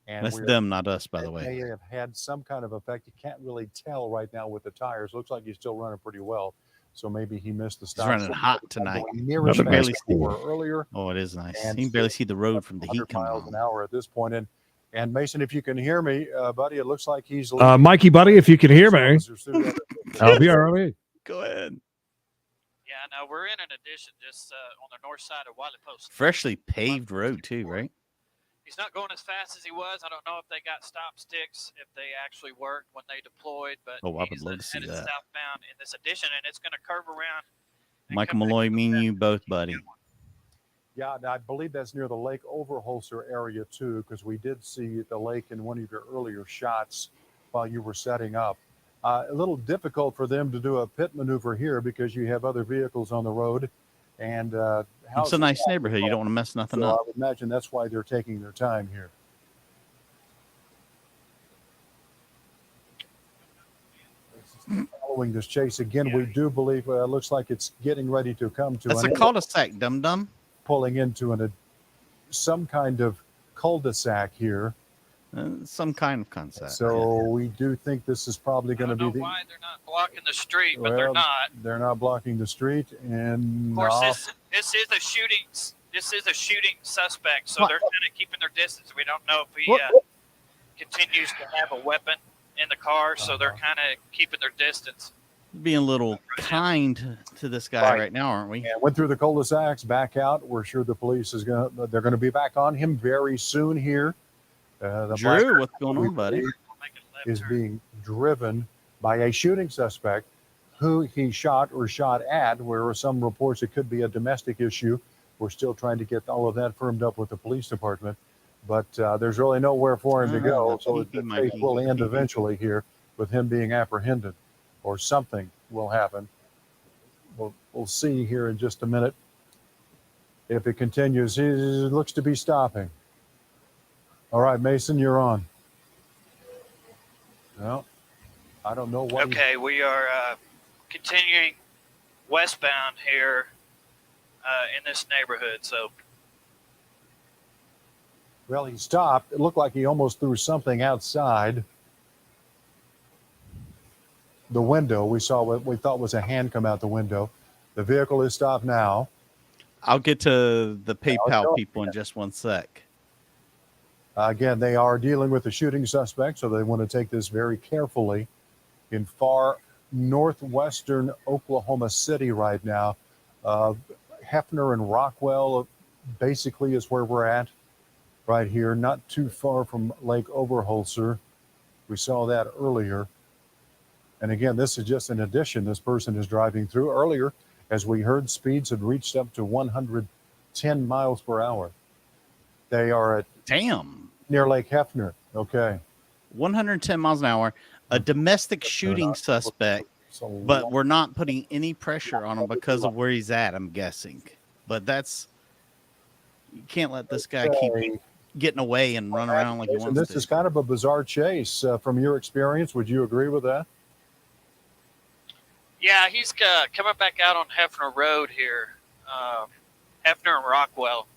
S13: And
S4: That's
S13: we're-
S4: them, not us, by the
S13: it
S4: way.
S13: may have had some kind of effect. You can't really tell right now with the tires. Looks like he's still running pretty well. So maybe he missed the
S4: He's
S13: stop.
S4: running
S13: stick.
S4: hot
S13: Not
S4: tonight.
S13: going near as
S5: Another
S13: fast
S5: nice
S13: as they
S5: pool.
S13: were earlier.
S4: Oh, it is nice.
S13: And
S4: You can barely see the road from the heat
S13: 100
S4: coming
S13: miles
S4: on.
S13: an hour at this point. And Mason, if you can hear me, buddy, it looks like he's
S5: Mikey, buddy, if you can hear me, I'll be all right.
S4: Go ahead.
S14: Yeah, no, we're in an addition just on the north side of Wiley Post.
S4: Freshly paved road too, right?
S14: He's not going as fast as he was. I don't know if they got stop sticks, if they actually worked when they deployed, but
S4: Oh, I would
S14: he's
S4: love to see
S14: headed
S4: that.
S14: southbound in this addition, and it's going to curve around.
S4: Michael Malloy, me and you both, buddy.
S13: Yeah, and I believe that's near the Lake Overholser area too, because we did see the lake in one of your earlier shots while you were setting up. A little difficult for them to do a pit maneuver here because you have other vehicles on the road, and
S4: It's a nice neighborhood. You don't want to mess nothing
S13: so
S4: up.
S13: I would imagine that's why they're taking their time here. Following this chase again, we do believe looks like it's getting ready to come to
S4: That's
S13: an
S4: a
S13: end,
S4: cul-de-sac, dum-dum.
S13: pulling into some kind of cul-de-sac here.
S4: Some kind of concept.
S13: So we do think this is probably going to be the.
S14: Why they're not blocking the street, but they're
S13: Well,
S14: not.
S13: They're not blocking the street, and
S14: Of course,
S13: off-
S14: this is a shooting. This is a shooting suspect, so
S13: What?
S14: they're kind of keeping their distance. We don't know if he
S13: What?
S14: continues to have a weapon in the car, so they're kind of keeping their distance.
S4: Being a little kind to this guy
S13: Right.
S4: right now, aren't we?
S13: and went through the cul-de-sacs, back out. We're sure the police is going to. They're going to be back on him very soon here. The black
S4: Drew, what's going on, buddy?
S13: is being driven by a shooting suspect who he shot or shot at. Where are some reports it could be a domestic issue. We're still trying to get all of that firmed up with the police department, but there's really nowhere for him to go. So the case will end eventually here with him being apprehended, or something will happen. We'll see here in just a minute. If it continues, he looks to be stopping. All right, Mason, you're on. Well, I don't know what.
S14: Okay, we are continuing westbound here in this neighborhood. So
S13: Well, he stopped. It looked like he almost threw something outside the window. We saw what we thought was a hand come out the window. The vehicle is stopped now.
S4: I'll get to the PayPal people in just one sec.
S13: Again, they are dealing with a shooting suspect, so they want to take this very carefully in far northwestern Oklahoma City right now. Hefner and Rockwell basically is where we're at right here, not too far from Lake Overholser. We saw that earlier. And again, this is just an addition. This person is driving through. Earlier, as we heard, speeds had reached up to 110 miles per hour. They are at near Lake Hefner. Okay.
S4: 110 miles an hour. A domestic shooting suspect, but we're not putting any pressure on him because of where he's at, I'm guessing. But you can't let this guy keep getting away and run around like he wants
S13: This
S4: to.
S13: is kind of a bizarre chase. From your experience, would you agree with that?
S14: yeah, he's coming back out on Hefner Road here. Hefner and Rockwell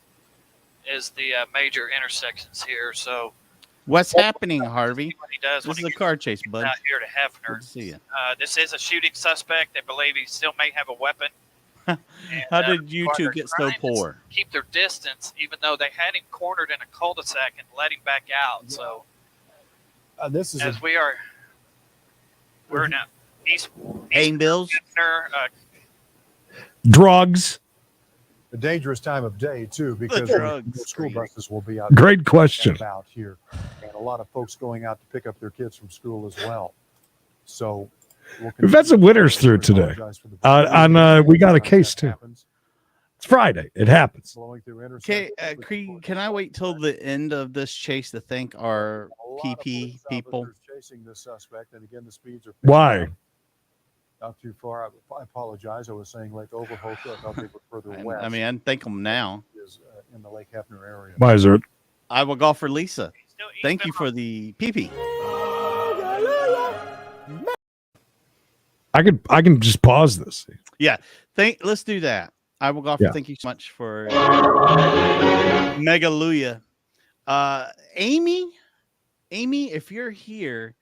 S14: is the major intersections here. So
S4: What's happening, Harvey?
S14: what he does
S4: This
S14: when
S4: is a car chase, bud.
S14: out here to Hefner.
S4: Good to see you.
S14: This is a shooting suspect. They believe he still may have a weapon.
S4: How did you two
S14: they're
S4: get so
S14: trying to
S4: poor?
S14: Keep their distance, even though they had him cornered in a cul-de-sac and let him back out. So
S13: This is
S14: as we're now
S4: paying bills.
S14: Hefner,
S5: Drugs.
S13: a dangerous time of day too, because
S4: drugs
S13: the school buses will be out.
S5: Great question.
S13: About here, and a lot of folks going out to pick up their kids from school as well. So
S5: We've had some winners through today. We got a case too. It's Friday. It happens.
S4: Okay, Creed, can I wait till the end of this chase to thank our PP people?
S13: Chasing this suspect, and again, the speeds are
S5: Why?
S13: not too far. I apologize. I was saying Lake Overholser. I thought they were further west.
S4: I mean, I thank them now.
S13: Is in the Lake Hefner area.
S5: Why is it?
S4: I will golf for Lisa. Thank you for the PP.
S5: I can just pause this.
S4: Yeah. Let's do that. I will go off.
S5: Yeah.
S4: Thank you so much for Megaluya. Amy, if you're here,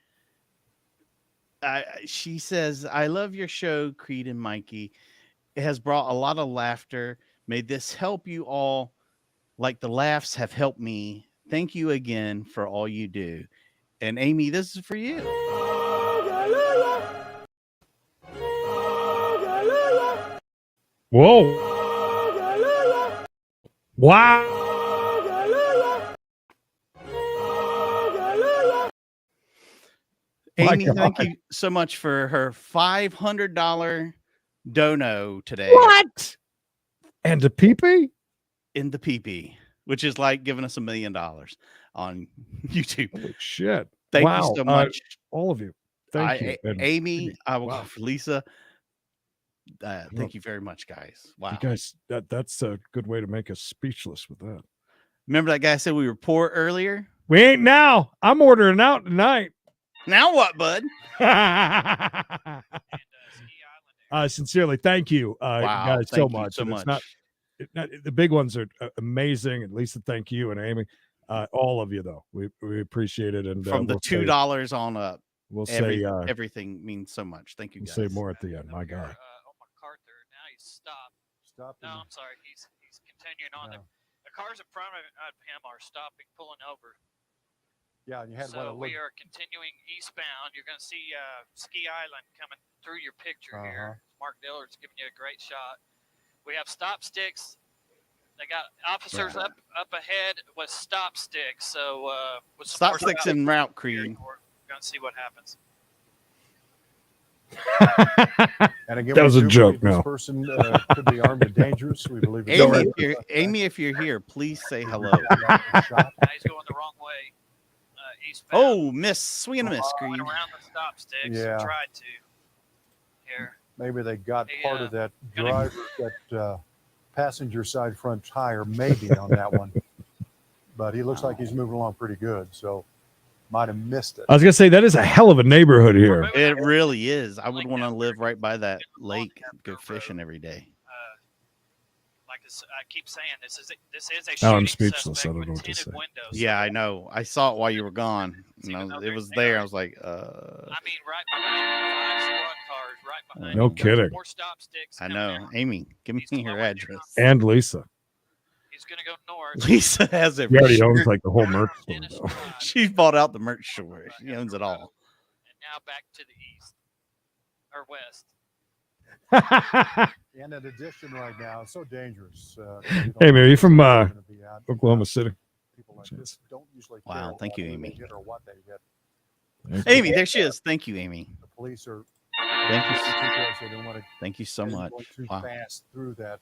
S4: she says, I love your show, Creed and Mikey. It has brought a lot of laughter. May this help you all like the laughs have helped me. Thank you again for all you do. And Amy, this is for you.
S5: Whoa. Wow.
S4: Amy, thank you so much for her $500 dono today.
S5: What? And the peepee?
S4: In the peepee, which is like giving us $1 million on YouTube.
S5: Holy shit.
S4: Thank
S5: Wow.
S4: you so much.
S5: All of you. Thank you. And
S4: Amy, I will
S5: wow.
S4: go for Lisa. Thank you very much, guys. Wow.
S5: You guys, that's a good way to make us speechless with that.
S4: Remember that guy said we were poor earlier?
S5: We ain't now. I'm ordering out tonight.
S4: Now what, bud?
S5: Sincerely, thank you,
S4: Wow,
S5: guys,
S4: thank
S5: so
S4: you
S5: much.
S4: so
S5: And
S4: much.
S5: it's not the big ones are amazing. And Lisa, thank you, and Amy, all of you though. We appreciate it. And
S4: From the
S5: we'll say-
S4: $2 on up,
S5: we'll say
S4: everything means so much. Thank you,
S5: we'll
S4: guys.
S5: say more at the end. My God.
S14: MacArthur. Now he's stopped.
S13: Stop.
S14: No, I'm sorry. He's continuing on. The cars in front of him are stopping, pulling over.
S13: Yeah, and you had
S14: So
S13: one.
S14: we are continuing eastbound. You're going to see Ski Island coming through your picture here. Mark Dillard's giving you a great shot. We have stop sticks. They got officers up ahead with stop sticks. So with some
S4: Stop
S14: more
S4: sticks en route, Creed.
S14: We're going to see what happens.
S13: And again,
S5: That was
S13: we
S5: a
S13: do
S5: joke,
S13: believe
S5: no.
S13: This person could be armed and dangerous. We believe it's
S4: Amy, if you're here, please say hello.
S14: Now he's going the wrong way. Eastbound.
S4: Oh, miss, swing and a miss, Creed.
S14: Went around the stop sticks.
S13: Yeah.
S14: Tried to. Here.
S13: Maybe they got part of that driver, that passenger side front tire, maybe on that one. But he looks like he's moving along pretty good, so might have missed it.
S5: I was gonna say that is a hell of a neighborhood here.
S4: It really is. I would want to live right by that lake, go fishing every day.
S14: Like I keep saying, this is a
S5: Now I'm
S14: shooting
S5: speechless. I
S14: suspect
S5: don't know
S14: with
S5: what to
S14: tinted
S5: say.
S14: windows.
S4: Yeah, I know. I saw it while you were gone. You know, it was there. I was like,
S14: I mean, right behind 5 squad cars, right behind.
S5: No
S14: you.
S5: kidding.
S14: More stop sticks.
S4: I
S14: coming
S4: know.
S14: in.
S4: Amy, give me your address.
S5: And Lisa.
S14: He's gonna go north.
S4: Lisa has it.
S5: He already owns like the whole merch store. Though.
S4: She bought out the merch store. She owns it all.
S14: And now back to the east or west.
S13: And in addition, right now, it's so dangerous.
S5: Hey, man, are you from Oklahoma City?
S13: People like this don't usually
S4: Wow,
S13: care
S4: thank you,
S13: who they
S4: Amy.
S13: hit or what they hit.
S4: Amy, there she is. Thank you, Amy.
S13: The police are.
S4: Thank you.
S13: They don't want to
S4: Thank you so much.
S13: go too
S4: Wow.
S13: fast through that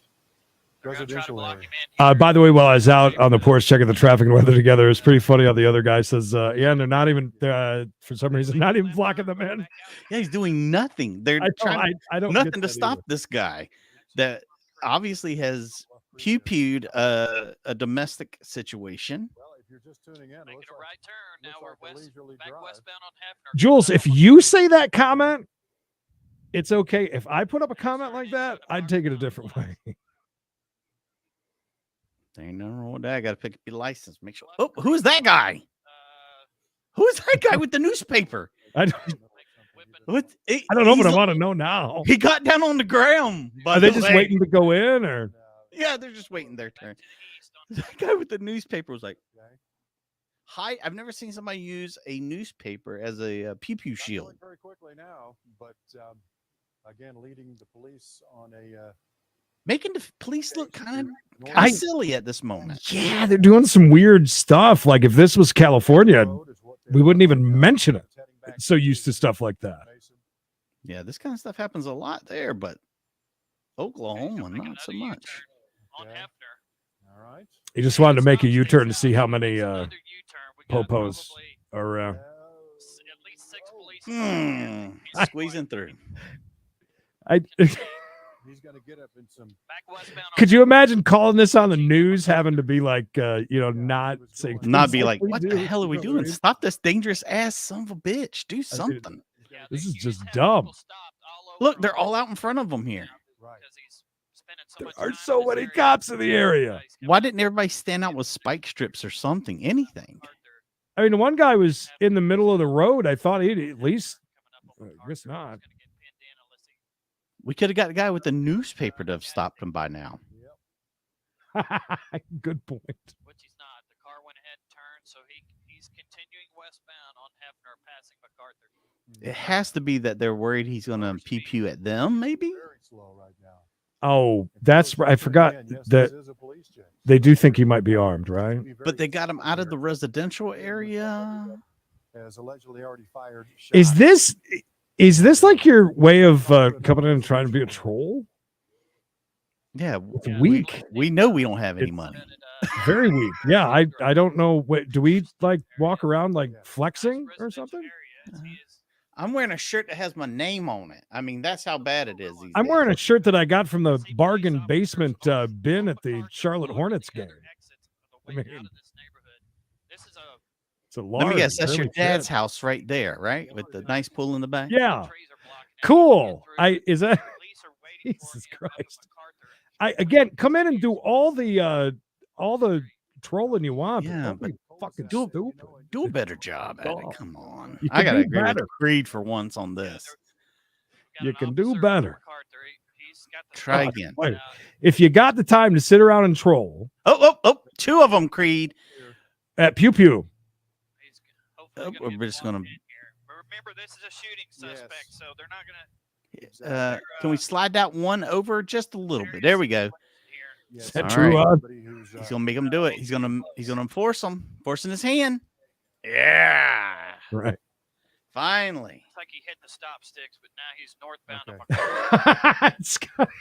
S13: residential area.
S5: By the way, while I was out on the porch checking the traffic and weather together, it's pretty funny how the other guy says, yeah, and they're not even, for some reason, not even blocking them in.
S4: Yeah, he's doing nothing. They're trying
S5: I don't get
S4: nothing to
S5: that
S4: stop
S5: either.
S4: this guy that obviously has pew-pewed a domestic situation.
S13: Well, if you're just tuning in,
S14: Making a right turn. Now we're back westbound on Hefner.
S5: Jules, if you say that comment, it's okay. If I put up a comment like that, I'd take it a different way.
S4: There ain't nothing wrong with that. I got to pick up your license. Make sure. Oh, who's that guy? Who's that guy with the newspaper?
S5: I don't know, but I want to know now.
S4: He got down on the ground.
S5: Are they just waiting to go in, or?
S4: Yeah, they're just waiting their turn. That guy with the newspaper was like, "Hi, I've never seen somebody use a newspaper as a pew-pew shield."
S13: Very quickly now, but again, leading the police on a.
S4: Making the police look kind of silly at this moment.
S5: Yeah, they're doing some weird stuff. Like if this was California, we wouldn't even mention it. It's so used to stuff like that.
S4: Yeah, this kind of stuff happens a lot there, but Oklahoma, not so much.
S14: On Hefner.
S13: All right.
S5: He just wanted to make a U-turn to see how many popos are around.
S14: At least 6 police.
S4: Squeezing through.
S13: He's going to get up in some.
S5: Could you imagine calling this on the news, having to be like, not saying,
S4: Not be like, what the hell are we doing? Stop this dangerous ass son of a bitch. Do something.
S5: This is just dumb.
S4: Look, they're all out in front of him here.
S5: There are so many cops in the area.
S4: Why didn't everybody stand out with spike strips or something? Anything.
S5: I mean, the one guy was in the middle of the road. I thought he'd at least. I guess not.
S4: We could have got a guy with a newspaper to have stopped him by now.
S5: Good point.
S14: Which he's not. The car went ahead and turned, so he's continuing westbound on Hefner, passing MacArthur.
S4: It has to be that they're worried he's going to pew pew at them, maybe?
S5: Oh, that's right. I forgot that they do think he might be armed, right?
S4: But they got him out of the residential area.
S13: Has allegedly already fired.
S5: Is this like your way of coming in and trying to be a troll?
S4: Yeah,
S5: it's weak.
S4: We know we don't have any money.
S5: Very weak. Yeah, I don't know. Do we like walk around like flexing or something?
S4: I'm wearing a shirt that has my name on it. I mean, that's how bad it is.
S5: I'm wearing a shirt that I got from the bargain basement bin at the Charlotte Hornets game. I mean, it's a large.
S4: Let me guess, that's your dad's house right there, right? With the nice pool in the back.
S5: Yeah. Cool. Is that Jesus Christ? Again, come in and do all the trolling you want.
S4: Yeah,
S5: but fucking
S4: do a better job at it. Come on. I gotta agree with Creed for once on this.
S5: You can do better.
S4: Try again.
S5: Wait. If you got the time to sit around and troll.
S4: Oh, two of them, Creed.
S5: At Pew Pew.
S4: We're just gonna.
S14: Remember, this is a shooting suspect, so they're not gonna.
S4: Can we slide that one over just a little bit? There we go.
S5: Is that true?
S4: He's gonna make him do it. He's gonna force him, forcing his hand. Yeah.
S5: Right.
S4: Finally.
S14: It's like he hit the stop sticks, but now he's northbound on MacArthur.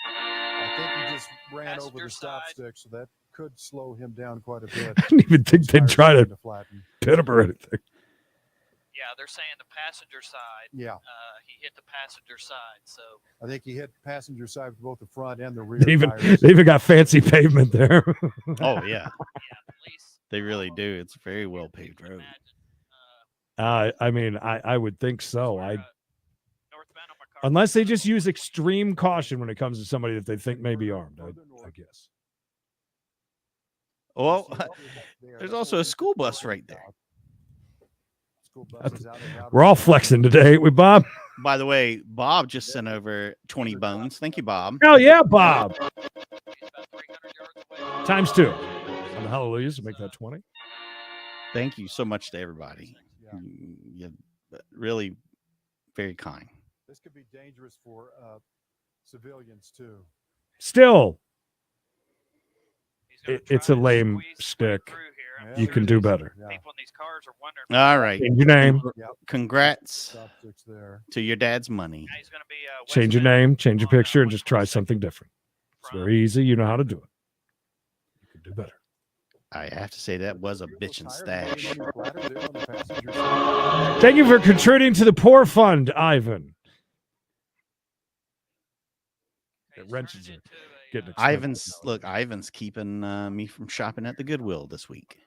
S13: I think he just ran over the stop stick, so that could slow him down quite a bit.
S5: I didn't even think they'd try to pit him or anything.
S14: Yeah, they're saying the passenger side.
S13: Yeah.
S14: He hit the passenger side, so.
S13: I think he hit passenger side with both the front and the rear.
S5: They even got fancy pavement there.
S4: Oh yeah. They really do. It's a very well paved road.
S5: I mean, I would think so. Unless they just use extreme caution when it comes to somebody that they think may be armed, I guess.
S4: Well, there's also a school bus right there.
S5: We're all flexing today, ain't we, Bob?
S4: By the way, Bob just sent over 20 bones. Thank you, Bob.
S5: Oh yeah, Bob. Times 2 on the hallelujahs to make that 20.
S4: Thank you so much to everybody. You're really very kind.
S13: This could be dangerous for civilians too.
S5: Still, it's a lame stick. You can do better.
S14: People in these cars are wondering.
S4: All right.
S5: Change your name.
S4: Congrats to your dad's money.
S5: Change your name, change your picture, and just try something different. It's very easy. You know how to do it. You can do better.
S4: I have to say that was a bitchin' stash.
S5: Thank you for contributing to the Poor Fund, Ivan. It wrenches it.
S4: Ivan's keeping me from shopping at the Goodwill this week.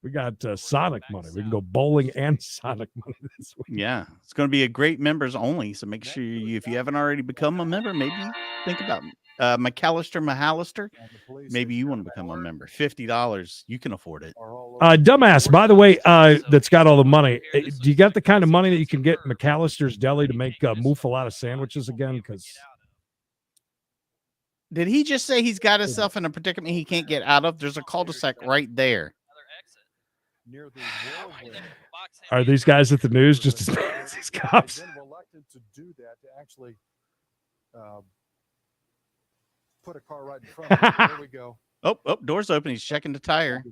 S5: We got Sonic money. We can go bowling and Sonic money this week.
S4: Yeah, it's going to be a great members only. So make sure if you haven't already become a member, maybe think about Mahalister. Maybe you want to become a member. $50, you can afford it.
S5: Dumbass, by the way, that's got all the money. Do you got the kind of money that you can get McAllister's Deli to make muffaletta sandwiches again? Because
S4: did he just say he's got himself in a predicament he can't get out of? There's a cul-de-sac right there.
S5: Are these guys at the news just as bad as these cops?
S13: Reluctant to do that, to actually put a car right in front of him. There we go.
S4: Oh, door's open. He's checking the tire.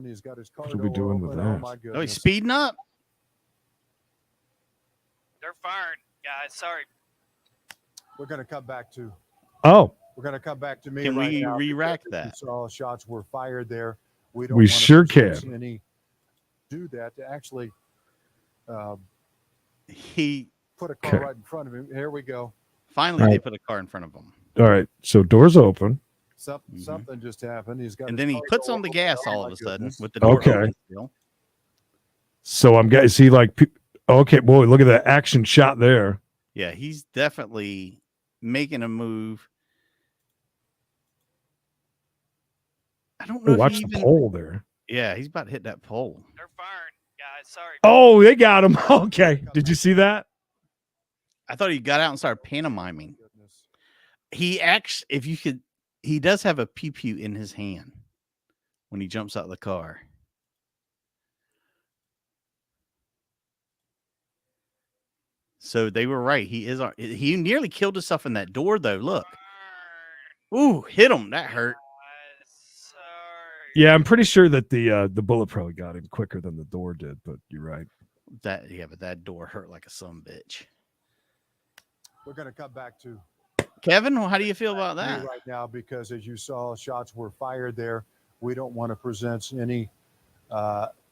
S13: He's got his car.
S5: What are we doing with that?
S4: Oh, he's speeding up.
S14: They're firing, guys. Sorry.
S13: We're going to come back to.
S5: Oh.
S13: We're going to come back to me.
S4: Can
S13: right
S4: we
S13: now
S4: re-rack that?
S13: Saw shots were fired there.
S5: We sure can.
S13: Do that to actually.
S4: He
S13: put a car right in front of him. Here we go.
S4: Finally, they put a car in front of him.
S5: All right, so doors open.
S13: Something just happened. He's got.
S4: And then he puts on the gas all of a sudden with the door open still.
S5: So is he like? Okay, boy, look at that action shot there.
S4: Yeah, he's definitely making a move. I don't know if
S5: Watch
S4: he
S5: the
S4: even.
S5: pole there.
S4: Yeah, he's about to hit that pole.
S14: They're firing, guys. Sorry.
S5: Oh, they got him. Okay. Did you see that?
S4: I thought he got out and started pantomiming. He actually, if you could, he does have a pew pew in his hand when he jumps out of the car. So they were right. He nearly killed himself in that door, though. Look. Ooh, hit him. That hurt.
S5: Yeah, I'm pretty sure that the bullet probably got him quicker than the door did, but you're right.
S4: But that door hurt like a sumbitch.
S13: We're going to come back to
S4: Kevin. How do you feel about that
S13: right now? Because as you saw, shots were fired there. We don't want to present any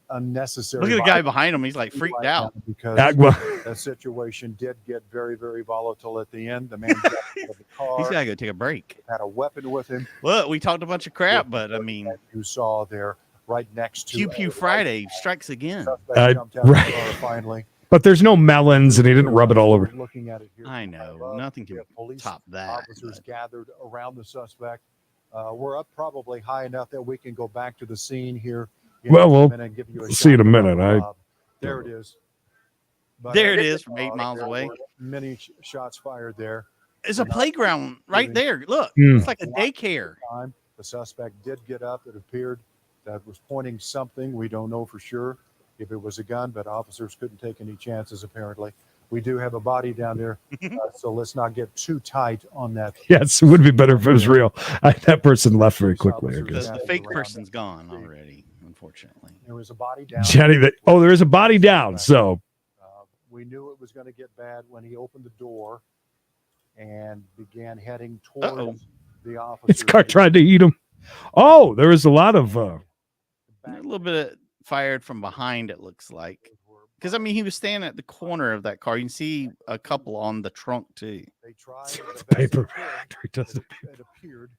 S13: unnecessary.
S4: Look at the guy behind him. He's like freaked out
S13: because that situation did get very, very volatile at the end. The man got out of the car.
S4: He's got to go take a break.
S13: Had a weapon with him.
S4: Look, we talked a bunch of crap, but I mean,
S13: you saw there right next to
S4: Pew Pew Friday strikes again.
S5: Right.
S13: Finally.
S5: But there's no melons, and he didn't rub it all over.
S13: Looking at it here,
S4: I know nothing can top that.
S13: Officers gathered around the suspect. We're up probably high enough that we can go back to the scene here.
S5: Well, we'll see in a minute.
S13: There it is. But,
S4: there it is from 8 miles away.
S13: Many shots fired there.
S4: It's a playground right there. Look, it's like a daycare.
S13: The suspect did get up. It appeared that was pointing something. We don't know for sure if it was a gun, but officers couldn't take any chances, apparently. We do have a body down there, so let's not get too tight on that.
S5: Yes, it would be better if it was real. That person left very quickly, I guess.
S4: The fake person's gone already, unfortunately.
S13: There was a body down.
S5: Jenny, there is a body down, so.
S13: We knew it was going to get bad when he opened the door and began heading towards the officer.
S5: His car tried to eat him. Oh, there was a lot of.
S4: A little bit fired from behind, it looks like. Because, I mean, he was standing at the corner of that car. You can see a couple on the trunk, too.
S13: They tried the
S5: paper.
S13: It appeared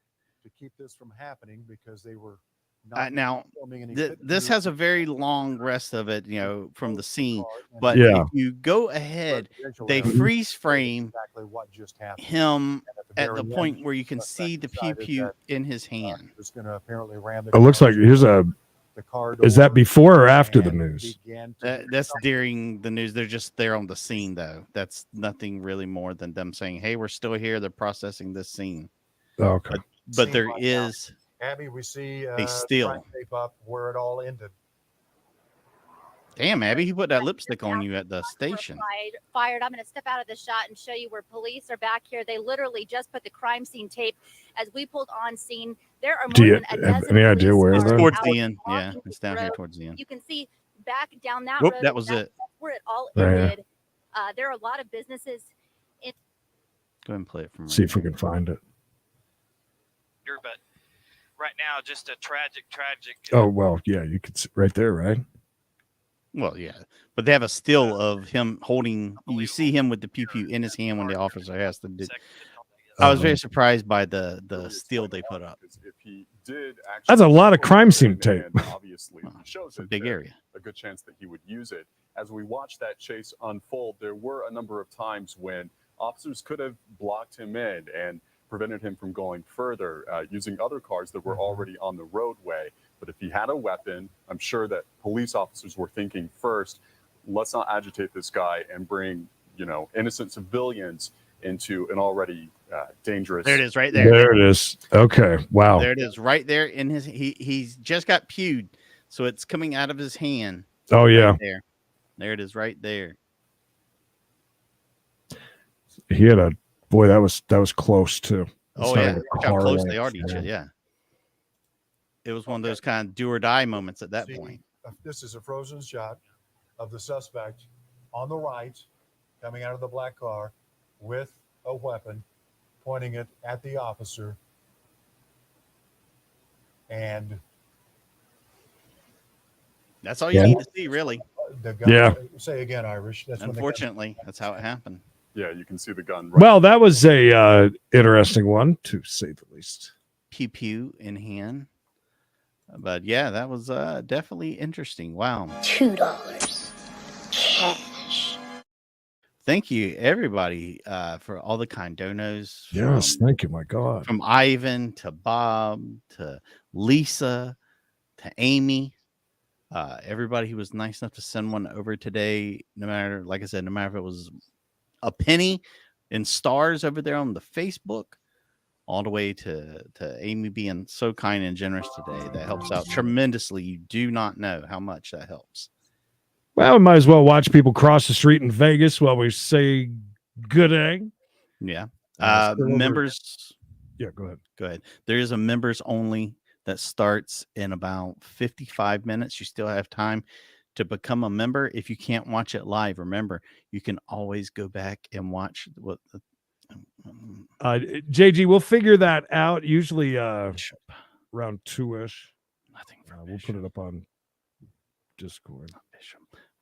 S13: to keep this from happening because they were not
S4: now,
S13: filming any
S4: this has a very long rest of it, from the scene. But
S5: Yeah.
S4: if you go ahead, they freeze frame him at the point where you can see the pew pew in his hand.
S5: It looks like here's a. Is that before or after the news?
S4: That's during the news. They're just there on the scene, though. That's nothing really more than them saying, "Hey, we're still here." They're processing this scene.
S5: Okay.
S4: But there is
S13: Abby, we see
S4: a still
S13: tape up where it all ended.
S4: Damn, Abby, he put that lipstick on you at the station.
S15: Fired. I'm going to step out of the shot and show you where police are back here. They literally just put the crime scene tape. As we pulled on scene, there are more than a dozen.
S5: Have any idea where?
S4: It's
S5: they're
S4: towards the end. Yeah, it's down here towards the end.
S15: You can see back down that
S4: Whoop,
S15: road.
S4: that was it.
S15: That's where it all
S5: Right here.
S15: ended. There are a lot of businesses.
S4: Go ahead and play it from.
S5: See if we can find it.
S14: But right now, just a tragic.
S5: Oh well, yeah, you can see right there, right?
S4: Well, yeah, but they have a still of him holding. You see him with the pew pew in his hand when the officer has to do. I was very surprised by the still they put up.
S16: If he did actually,
S5: That's a lot of crime scene tape.
S16: Obviously, shows
S4: a big area.
S16: A good chance that he would use it. As we watched that chase unfold, there were a number of times when officers could have blocked him in and prevented him from going further using other cars that were already on the roadway. But if he had a weapon, I'm sure that police officers were thinking first, let's not agitate this guy and bring, innocent civilians into an already dangerous.
S4: There it is, right there.
S5: There it is. Okay. Wow.
S4: There it is, right there in his. He's just got pewed, so it's coming out of his hand.
S5: Oh yeah.
S4: Right there it is, right there.
S5: He had a boy. That was close too.
S4: Oh yeah, look how close they are to each other. Yeah. It was one of those kind of do or die moments at that point.
S13: This is a frozen shot of the suspect on the right, coming out of the black car with a weapon, pointing it at the officer. And
S4: that's all you need to see, really.
S13: The gun, say again, Irish. That's
S4: unfortunately, that's how it happened.
S16: Yeah, you can see the gun. Right
S5: well, that was a interesting one, to say the least.
S4: Pew pew in hand. But yeah, that was definitely interesting. Wow.
S3: $2 cash.
S4: thank you everybody for all the kind donos.
S5: Yes, thank you. My God.
S4: From Ivan to Bob to Lisa to Amy. Everybody who was nice enough to send one over today, no matter, like I said, no matter if it was a penny in stars over there on the Facebook, all the way to Amy being so kind and generous today. That helps out tremendously. You do not know how much that helps.
S5: Well, we might as well watch people cross the street in Vegas while we say good day.
S4: Yeah.
S5: Members. Yeah, go ahead.
S4: Go ahead. There is a members only that starts in about 55 minutes. You still have time to become a member. If you can't watch it live, remember, you can always go back and watch what
S5: JG, we'll figure that out. Usually around 2-ish.
S4: Nothing.
S5: We'll put it up on Discord.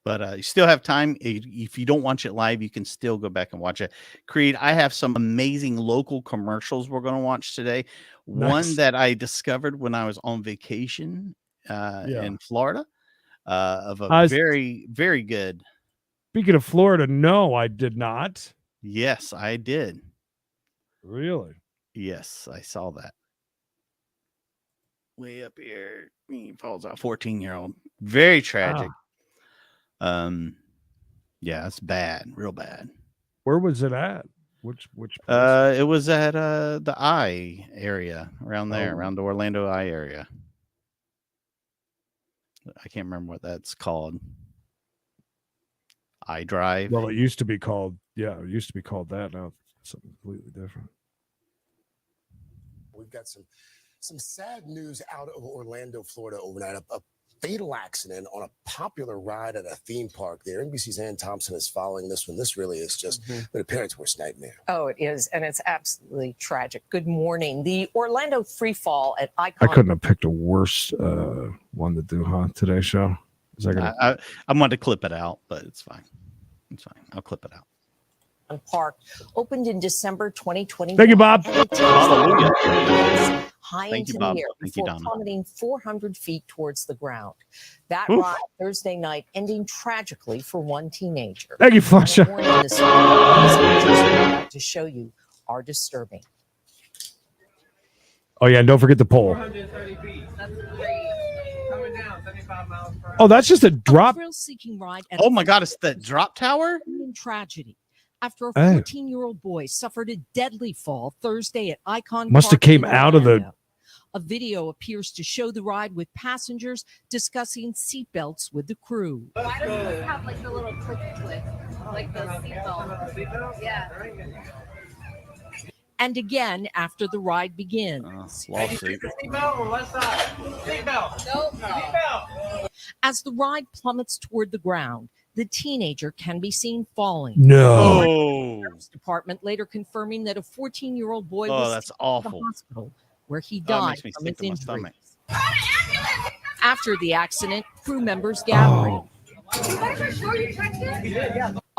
S4: But you still have time. If you don't watch it live, you can still go back and watch it. Creed, I have some amazing local commercials we're going to watch today.
S5: Nice.
S4: One that I discovered when I was on vacation in Florida of a very, very good.
S5: Speaking of Florida, no, I did not.
S4: Yes, I did.
S5: Really?
S4: Yes, I saw that. Way up here. He falls out. 14-year-old. Very tragic. Yeah, it's bad, real bad.
S5: Where was it at? Which place?
S4: It was at the I area around there, around the Orlando I area. I can't remember what that's called. I Drive.
S5: Well, it used to be called, it used to be called that. Now it's something completely different.
S17: We've got some sad news out of Orlando, Florida overnight. A fatal accident on a popular ride at a theme park there. NBC's Ann Thompson is following this one. This really is just a parent's worst nightmare.
S18: Oh, it is, and it's absolutely tragic. Good morning. The Orlando free fall at Icon.
S5: I couldn't have picked a worse one to do, huh? Today's show. Is that gonna...
S4: I'm going to clip it out, but it's fine. It's fine. I'll clip it out.
S18: Park opened in December 2020.
S5: Thank you, Bob.
S18: High
S4: Thank
S18: into
S4: you, Bob.
S18: the air
S4: Thank you,
S18: before
S4: Donna.
S18: plummeting 400 feet towards the ground. That
S5: Oof.
S18: ride Thursday night ending tragically for one teenager.
S5: Thank you, Flusha.
S18: The morning this morning, these images we're about to show you are disturbing.
S5: Oh, yeah, and don't forget the poll. Oh, that's just a drop.
S18: Thrill-seeking ride at
S4: Oh my God, it's the drop tower?
S18: Tragedy. After a
S5: Hey.
S18: 14-year-old boy suffered a deadly fall Thursday at Icon
S5: Must have
S18: Park
S5: came
S18: in
S5: out of the.
S18: Orlando. A video appears to show the ride with passengers discussing seatbelts with the crew.
S15: Why does this have like the little click, like the seatbelt? Yeah.
S18: And again after the ride begins.
S4: Lawsuit.
S18: As the ride plummets toward the ground, the teenager can be seen falling.
S5: No.
S18: The sheriff's department later confirming that a 14-year-old boy
S4: Oh,
S18: was
S4: that's
S18: taken to
S4: awful.
S18: the hospital where he
S4: Oh, it
S18: died
S4: makes me
S18: from
S4: sick
S18: his
S4: to my
S18: injuries.
S4: stomach.
S18: After the accident, crew members gathering.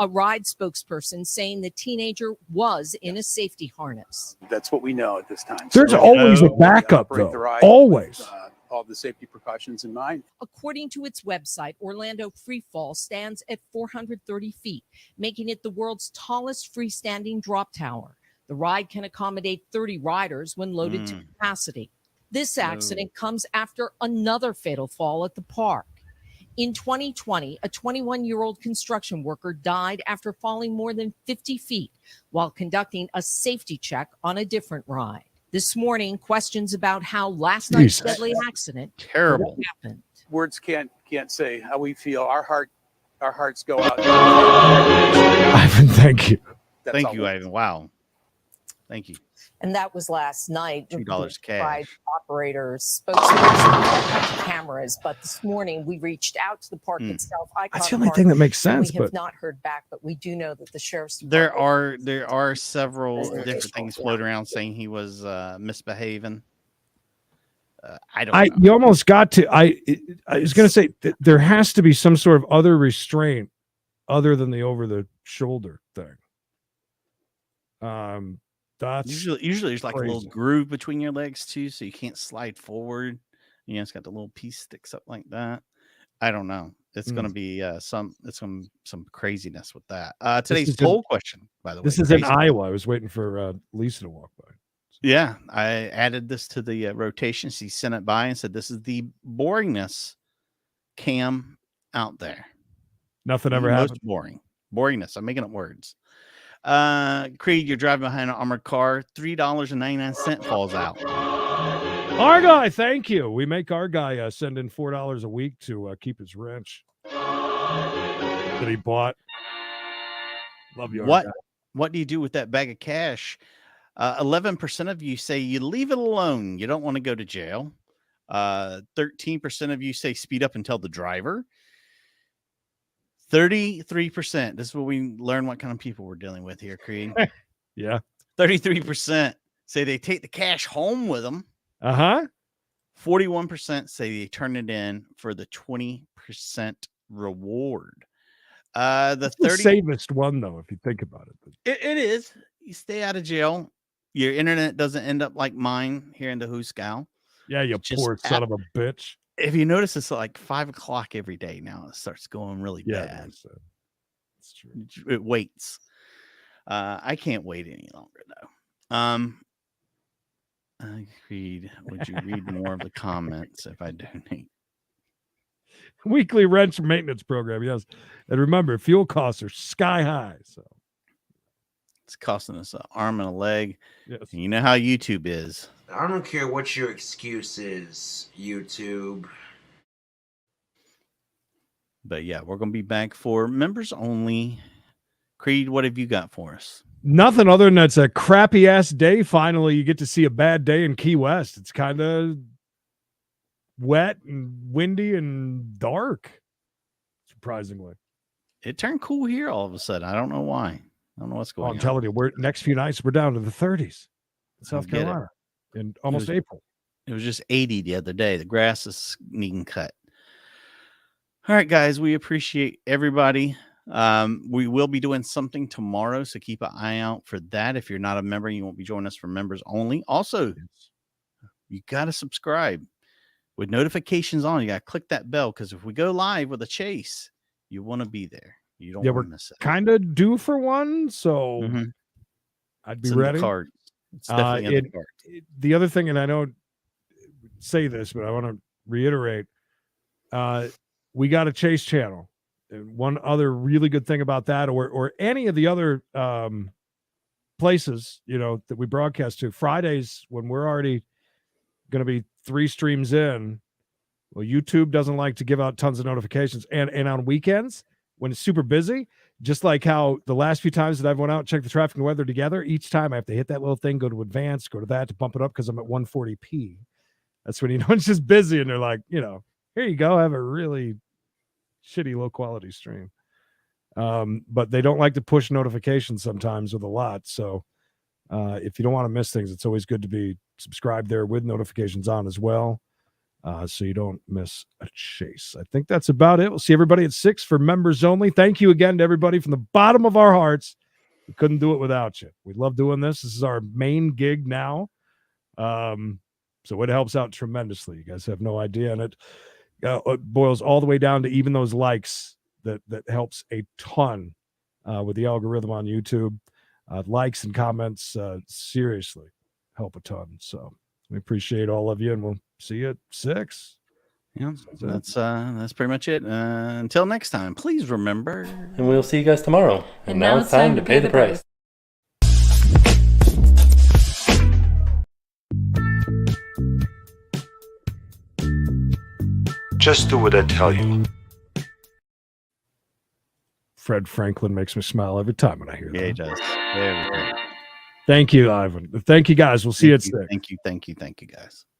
S18: A ride spokesperson saying the teenager was in a safety harness.
S19: That's what we know at this time.
S5: There's
S19: So,
S5: always a
S19: we
S5: backup,
S19: operate the
S5: though.
S19: ride
S5: Always.
S19: with, all the safety precautions in mind.
S18: According to its website, Orlando Freefall stands at 430 feet, making it the world's tallest freestanding drop tower. The ride can accommodate 30 riders when loaded to capacity. This accident comes after another fatal fall at the park. In 2020, a 21-year-old construction worker died after falling more than 50 feet while conducting a safety check on a different ride. This morning, questions about how last night's
S5: Jesus.
S18: deadly accident
S4: Terrible
S18: happened.
S19: Words can't say how we feel. Our hearts go out.
S5: Ivan, thank you.
S4: Thank you, Ivan. Wow. Thank you.
S18: And that was last night.
S4: $2 cash.
S18: By operators, spokespersons, cameras. But this morning, we reached out to the park itself.
S5: That's the only thing that makes sense.
S18: We have
S5: But
S18: not heard back, but we do know that the sheriff's
S4: There are several different things floating around saying he was misbehaving. I don't know.
S5: you almost got to. I was going to say that there has to be some sort of other restraint other than the over the shoulder thing. That's
S4: Usually there's like a little
S5: crazy.
S4: groove between your legs too, so you can't slide forward. You know, it's got the little piece sticks up like that. I don't know. It's
S5: Hmm.
S4: going to be some craziness with that.
S5: This
S4: Today's
S5: is in-
S4: poll question, by the way.
S5: This is in
S4: Facebook.
S5: Iowa. I was waiting for Lisa to walk by.
S4: Yeah, I added this to the rotation. She sent it by and said, "This is the boringness cam out there.
S5: Nothing
S4: The
S5: ever
S4: most
S5: happened.
S4: boringness. I'm making up words." Creed, you're driving behind an armored car. $3.99 falls out.
S5: Our guy, thank you. We make our guy send in $4 a week to keep his wrench that he bought. Love you, our guy.
S4: What do you do with that bag of cash? 11% of you say you leave it alone. You don't want to go to jail. 13% of you say speed up and tell the driver. 33%. This is where we learn what kind of people we're dealing with here, Creed.
S5: Yeah.
S4: 33% say they take the cash home with them. 41% say they turn it in for the 20% reward. The
S5: The safest one, though, if you think about it.
S4: It is. You stay out of jail. Your internet doesn't end up like mine here in the Hooskow.
S5: Yeah, you poor son of a bitch.
S4: If you notice, it's like 5 o'clock every day now. It starts going really bad.
S5: It's true.
S4: It waits. I can't wait any longer though. Creed, would you read more of the comments if I donate?
S5: Weekly wrench maintenance program, yes. And remember, fuel costs are sky high. So
S4: it's costing us an arm and a leg.
S5: Yes.
S4: And you know how YouTube is.
S20: I don't care what your excuse is, YouTube.
S4: But yeah, we're going to be back for members only. Creed, what have you got for us?
S5: nothing other than it's a crappy ass day. Finally, you get to see a bad day in Key West. It's kind of wet and windy and dark, surprisingly.
S4: It turned cool here all of a sudden. I don't know why. I don't know what's going on.
S5: I'm telling you, we're next few nights we're down to the 30s in South Carolina in almost April.
S4: It was just 80 the other day. The grass is needing cut. All right, guys, we appreciate everybody. We will be doing something tomorrow, so keep an eye out for that. If you're not a member, you won't be joining us for members only. Also, you got to subscribe with notifications on. You got to click that bell, because if we go live with a chase, you want to be there. You don't want to miss it.
S5: Kind of due for one, so I'd be ready.
S4: It's definitely in the card.
S5: The other thing, and I don't say this, but I want to reiterate, we got a Chase channel. And one other really good thing about that, or any of the other places, that we broadcast to, Fridays when we're already going to be 3 streams in, well, YouTube doesn't like to give out tons of notifications. And on weekends, when it's super busy, just like how the last few times that I've went out and checked the traffic and weather together, each time I have to hit that little thing, go to advanced, go to that to bump it up because I'm at 140p. That's when it's just busy, and they're like, here you go, have a really shitty low quality stream. But they don't like to push notifications sometimes with a lot. So if you don't want to miss things, it's always good to be subscribed there with notifications on as well. So you don't miss a chase. I think that's about it. We'll see everybody at 6 for members only. Thank you again to everybody from the bottom of our hearts. We couldn't do it without you. We love doing this. This is our main gig now. So it helps out tremendously. You guys have no idea. And it boils all the way down to even those likes that helps a ton with the algorithm on YouTube. Likes and comments seriously help a ton. So we appreciate all of you, and we'll see you at 6.
S4: Yeah, that's pretty much it. Until next time, please remember.
S21: And we'll see you guys tomorrow. And now it's time to pay the price.
S22: Just do what I tell you.
S5: Fred Franklin makes me smile every time when I hear that.
S4: Yeah, he does. Every time.
S5: Thank you, Ivan. Thank you, guys. We'll see you at 6.
S4: Thank you, guys.